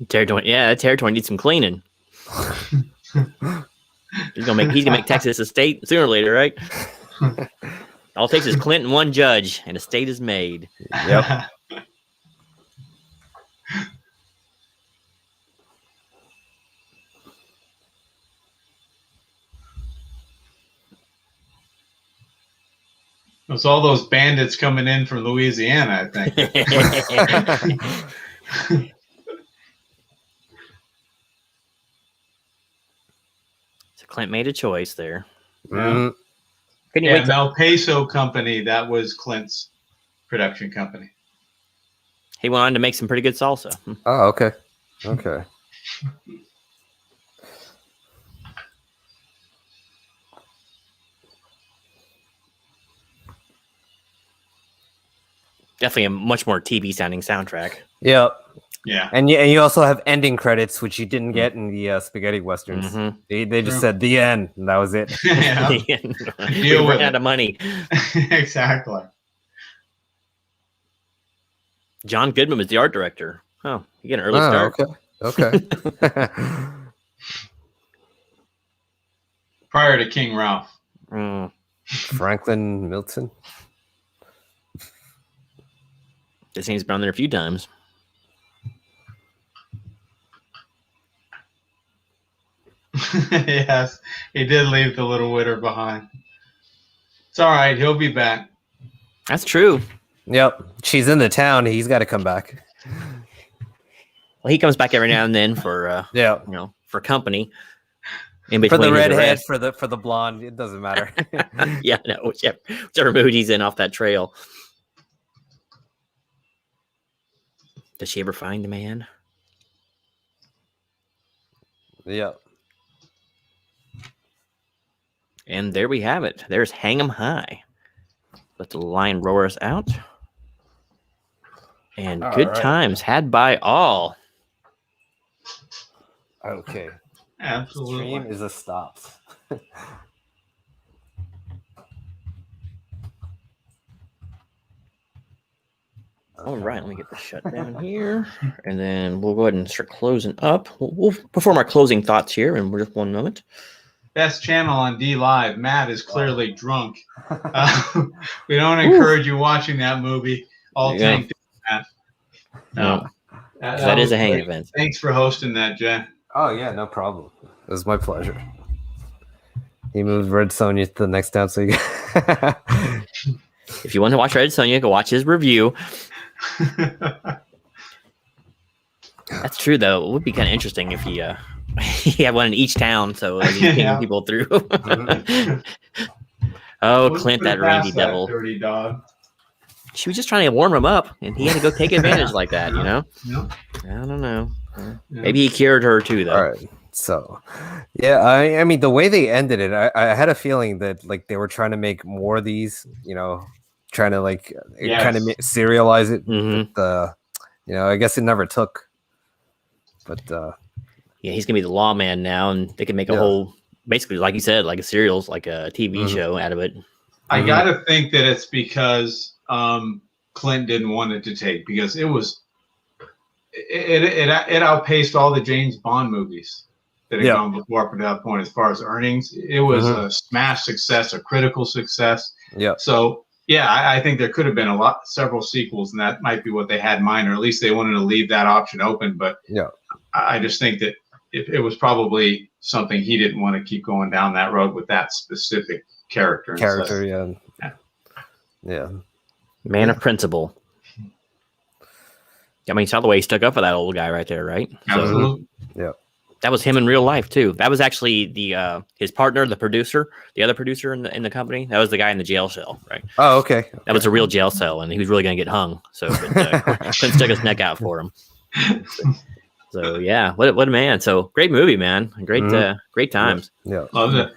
Territory, yeah, that territory needs some cleaning. He's gonna make Texas a state sooner or later, right? All it takes is Clint and one judge, and a state is made. Yep. It was all those bandits coming in from Louisiana, I think. So Clint made a choice there. Mhm. Couldn't you Yeah, wait? Malpeso Company, that was Clint's production company. He went on to make some pretty good salsa. Oh, okay. Okay. Definitely a much more TV sounding soundtrack. Yep. Yeah. And you also have ending credits, which you didn't get in the spaghetti westerns. Mhm. They just True. said the end, and that was it. Yeah. We Deal with ran out it. of money. Exactly. John Goodman was the art director. Oh, you get an early Oh, start. okay. Okay. Prior to King Ralph. Mm. Franklin Milton. This thing's been on there a few times. Yes, he did leave the little witter behind. It's all right. He'll be back. That's true. Yep. She's in the town. He's got to come back. Well, he comes back every now and then for for company. In between for the his redhead, arrest. for the blonde, it doesn't matter. Yeah, no, whichever mood he's in off that trail. Does she ever find the man? Yep. And there we have it. There's Hang 'em High. Let the lion roar us out. And All good right. times had by all. Okay. Absolutely. Stream is a stop. All right, let me get this shut down here. And then we'll go ahead and start closing up. We'll perform our closing thoughts here in just one moment. Best channel on D Live. Matt is clearly drunk. We don't encourage you watching that movie. All tanked in, Matt. No. That is a hang great. event. Thanks for hosting that, Jay. Oh yeah, no problem. It was my pleasure. He moved Red Sonja to the next town, so you If you want to watch Red Sonja, go watch his review. That's true, though. It would be kind of interesting if he had one in each town, so he's taking people through. Oh, Clint, that randy devil. Dirty dog. She was just trying to warm him up, and he had to go take advantage like that, you know? No. I don't know. Maybe he cured her, too, though. All right. So, yeah, I mean, the way they ended it, I had a feeling that like they were trying to make more of these, trying to like kind of serialize it. Mm-hmm. But, I guess it never took. But yeah, he's gonna be the lawman now, and they can make a whole, basically, like you said, like a serials, like a TV show out of it. I gotta think that it's because Clint didn't want it to take, because it outpaced all the James Bond movies that had gone before up to that point as far as earnings. It was a smash success, a critical success. Yeah. So yeah, I think there could have been several sequels, and that might be what they had in mind, or at least they wanted to leave that option open. But I just think that it was probably something he didn't want to keep going down that road with that specific character. Yeah. Man of principle. I mean, you saw the way he stuck up for that old guy right there, right? Absolutely. Yeah. That was him in real life too. That was actually his partner, the producer, the other producer in the company. That was the guy in the jail cell, right? Oh, okay. That was a real jail cell, and he was really going to get hung. So Clint stuck his neck out for him. So yeah, what a man. So great movie, man. Great times. Yeah. Loved it.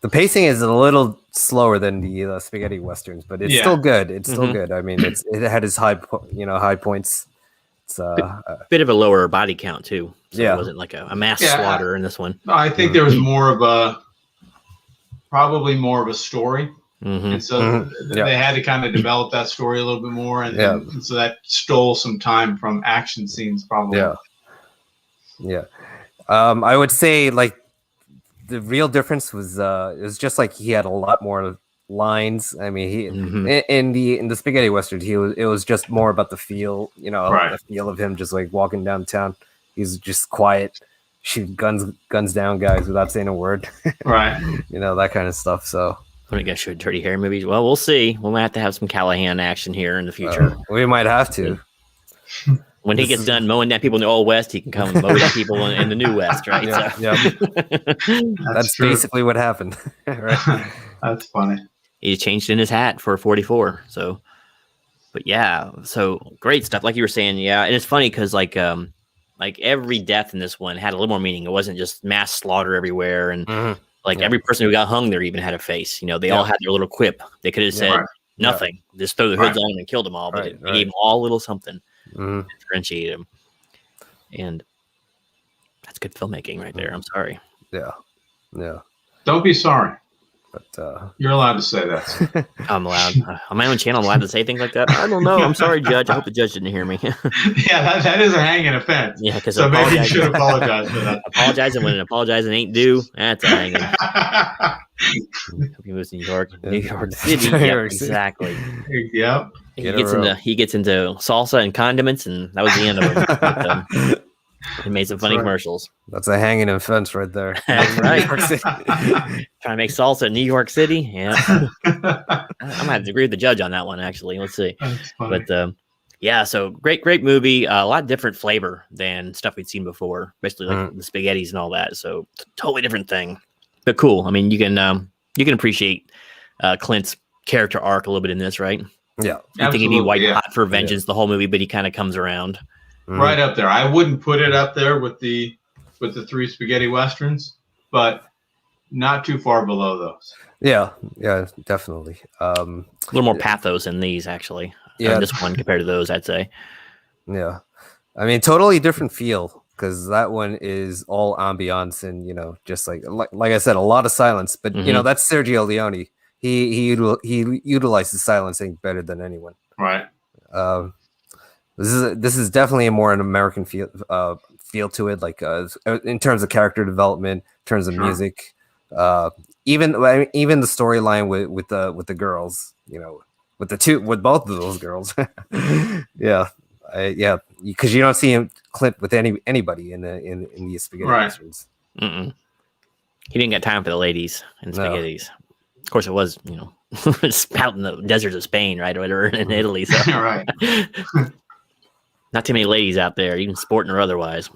The pacing is a little slower than the spaghetti westerns, but it's still good. It's still good. I mean, it had its high points. It's bit of a lower body count too. So it wasn't like a mass slaughter in this one. I think there was probably more of a story. And so they had to kind of develop that story a little bit more. And so that stole some time from action scenes probably. Yeah. I would say like the real difference was it was just like he had a lot more lines. I mean, he in the spaghetti westerns, it was just more about the feel, the feel of him just like walking downtown. He's just quiet, shoot guns down guys without saying a word. Right. That kind of stuff. So when it gets shoot dirty hair movies, well, we'll see. We might have to have some Callahan action here in the future. We might have to. When he gets done mowing down people in the old West, he can come and mow down people in the new West, right? That's basically what happened. Right? That's funny. He changed in his hat for 44. So, but yeah, so great stuff. Like you were saying, yeah, and it's funny because like every death in this one had a little more meaning. It wasn't just mass slaughter everywhere, and every person who got hung there even had a face. They all had their little quip. They could have said nothing, just throw the hoods on them and killed them all, but they gave them all a little something. Differentiate him, and that's good filmmaking right there. I'm sorry. Yeah. Don't be sorry. But you're allowed to say that. I'm allowed on my own channel. I'm allowed to say things like that. I don't know. I'm sorry, Judge. I hope the judge didn't hear me. Yeah, that is a hanging offense. Yeah, because so maybe you should apologize for that. Apologizing when apologizing ain't due. That's a hanging. Hope he moves to New York City. Yeah, exactly. Yep. he gets into salsa and condiments, and that was the end of him. But, he made some funny commercials. That's a hanging in fence right there. That's right. Trying to make salsa in New York City. Yeah. I'm gonna have to agree with the judge on that one, actually. Let's see. But yeah, so great movie. A lot different flavor than stuff we'd seen before, especially like the spaghettis and all that. So totally different thing, but cool. I mean, you can appreciate Clint's character arc a little bit in this, right? Yeah. You think he'd be white hot for vengeance the whole movie, but he kind of comes around. Right up there. I wouldn't put it up there with the 3 spaghetti westerns, but not too far below those. Yeah, definitely. A little more pathos in these, actually. Yeah, this one compared to those, I'd say. Yeah, I mean, totally different feel because that one is all ambiance and just like I said, a lot of silence. But that's Sergio Leone. He utilizes silencing better than anyone. Right. This is definitely a more an American feel to it, like in terms of character development, in terms of music, even the storyline with the girls, with both of those girls. Yeah, because you don't see Clint with anybody in these spaghetti westerns. He didn't get time for the ladies and spaghettis. No. Of course, it was out in the deserts of Spain, right, or whatever, in Italy. So. Right. Not too many ladies out there, even sporting or otherwise.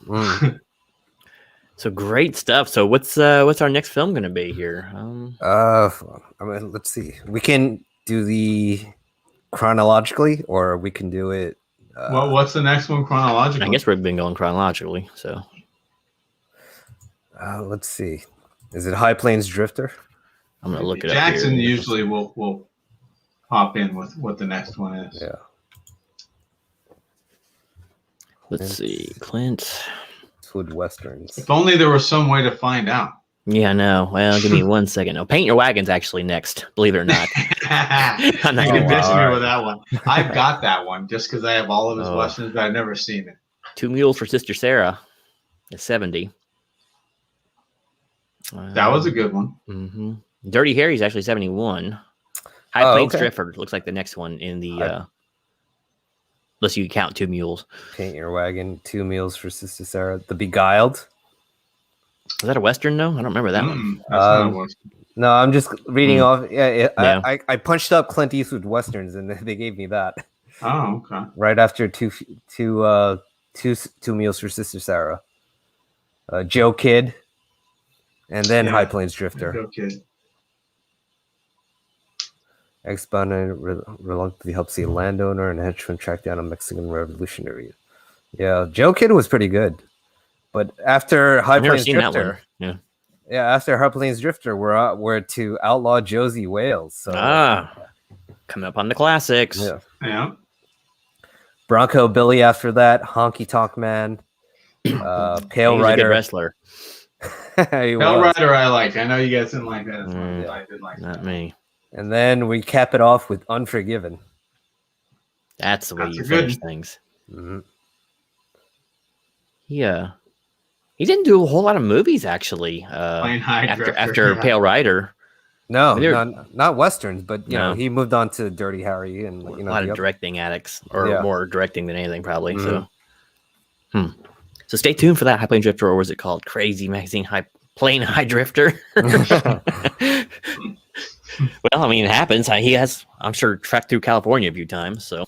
So great stuff. So what's our next film going to be here? I mean, let's see. We can do the chronologically, or we can do it. Well, what's the next one chronologically? I guess we've been going chronologically. So let's see. Is it High Plains Drifter? I'm going to look it Jackson up here. Usually will hop in with what the next one is. Yeah. Let's see, Clint Eastwood westerns. If only there was some way to find out. Yeah, no. Well, give me 1 second. No, Paint Your Wagon's actually next. Believe it or not. I'm not going to ditch me with that one. I've got that one just because I have all of his westerns, but I've never seen it. 2 Mules for Sister Sarah is 70. That was a good one. Mm-hmm. Dirty Harry's actually 71. High Plains Drifter looks like the next one in the. Unless you count 2 Mules. Paint Your Wagon, 2 Mules for Sister Sarah. The Beguiled. Was that a Western? No, I don't remember that one. That's not a Western. No, I'm just reading off. Yeah. I punched up Clint Eastwood westerns, and they gave me that. Oh, okay. Right after two Mules for Sister Sarah. Joe Kidd, and then High Plains Drifter. Joe Kidd. Ex-bounty reluctantly helps a landowner and henchman track down a Mexican revolutionary. Yeah, Joe Kidd was pretty good, but after High Plains Drifter, after High Plains Drifter, we're to Outlaw Josie Wales. So coming up on the classics. Yeah. Bronco Billy after that, Honky Tonk Man, Pale Rider, a good wrestler. Pale Rider, I like. I know you guys didn't like that as much. I did like not that. Me. And then we cap it off with Unforgiven. That's the way you finish things. Mm-hmm. Yeah. He didn't do a whole lot of movies, actually. After Pale Rider. No, not westerns, but you know, he moved on to Dirty Harry and a lot of directing addicts, or more directing than anything, probably. Mm-hmm. So stay tuned for that High Plane Drifter, or was it called Crazy Magazine High Drifter? Well, I mean, it happens. He has, I'm sure, trekked through California a few times, so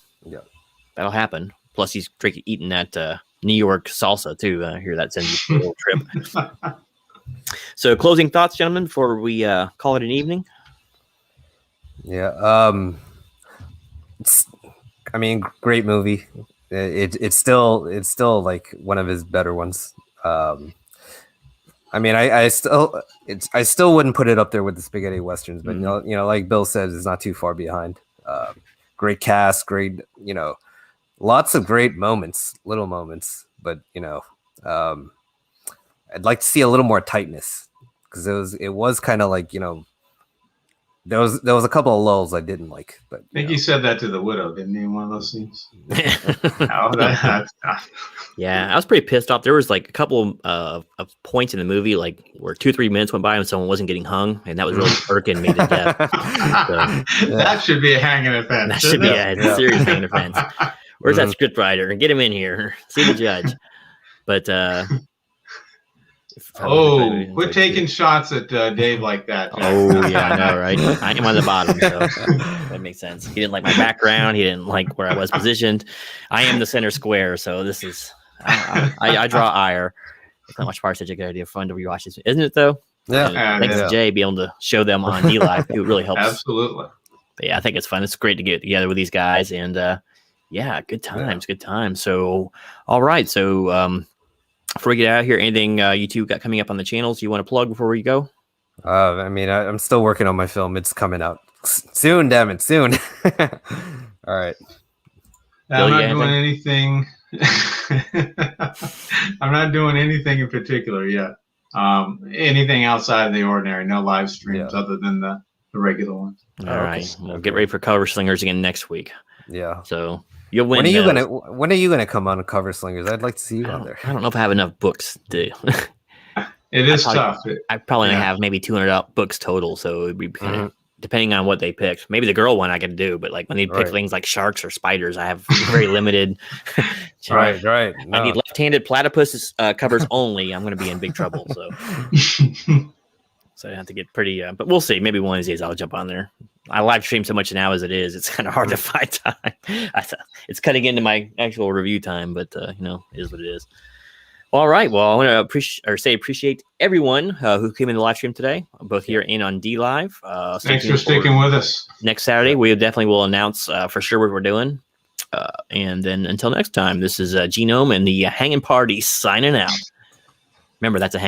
that'll happen. Plus, he's eating that New York salsa too. Here, that sends you for a little trip. So, closing thoughts, gentlemen, before we call it an evening. Yeah, I mean, great movie. It's still like one of his better ones. I mean, I still wouldn't put it up there with the spaghetti westerns, but you know, like Bill said, it's not too far behind. Great cast, great, lots of great moments, little moments, but I'd like to see a little more tightness because it was kind of like There was a couple of lulls I didn't like, but I think he said that to the widow, didn't he? In one of those scenes. Yeah, I was pretty pissed off. There was like a couple of points in the movie, like where 2-3 minutes went by and someone wasn't getting hung, and that was really irking me to death. That should be a hanging offense. That should be a serious hanging offense. Where's that script writer? Get him in here. See the judge. But quit taking shots at Dave like that. Oh yeah, I know, right? I am on the bottom, so that makes sense. He didn't like my background. He didn't like where I was positioned. I am the center square, so this is I draw ire. It's not much part such a good idea. Fun to rewatch this, isn't it? Though. Yeah. Thanks to Jay, be able to show them on D Live. It really helps. Absolutely. But yeah, I think it's fun. It's great to get together with these guys, and yeah, good times, good times. So, all right, so. Before we get out of here, anything you two got coming up on the channels you want to plug before we go? I mean, I'm still working on my film. It's coming out soon, damn it, soon. All right. I'm not doing anything. I'm not doing anything in particular yet. Anything outside of the ordinary. No live streams other than the regular ones. All right. We'll get ready for Cover Slingers again next week. Yeah. So you'll win. When are you gonna come on Cover Slingers? I'd like to see you on there. I don't know if I have enough books to. It is tough. I probably have maybe 200 books total, so it'd be kind of depending on what they picked. Maybe the girl one I could do, but like when they pick things like sharks or spiders, I have very limited. Right. No. I need left-handed platypus covers only. I'm going to be in big trouble. So, I have to get pretty. But we'll see. Maybe one of these days I'll jump on there. I live stream so much now as it is. It's kind of hard to find time. It's cutting into my actual review time, but it is what it is. All right. Well, I want to appreciate everyone who came in the live stream today, both here and on D Live. Thanks for sticking with us. Next Saturday, we definitely will announce for sure what we're doing. And then until next time, this is Genome and the Hanging Party signing out. Remember, that's a hanging.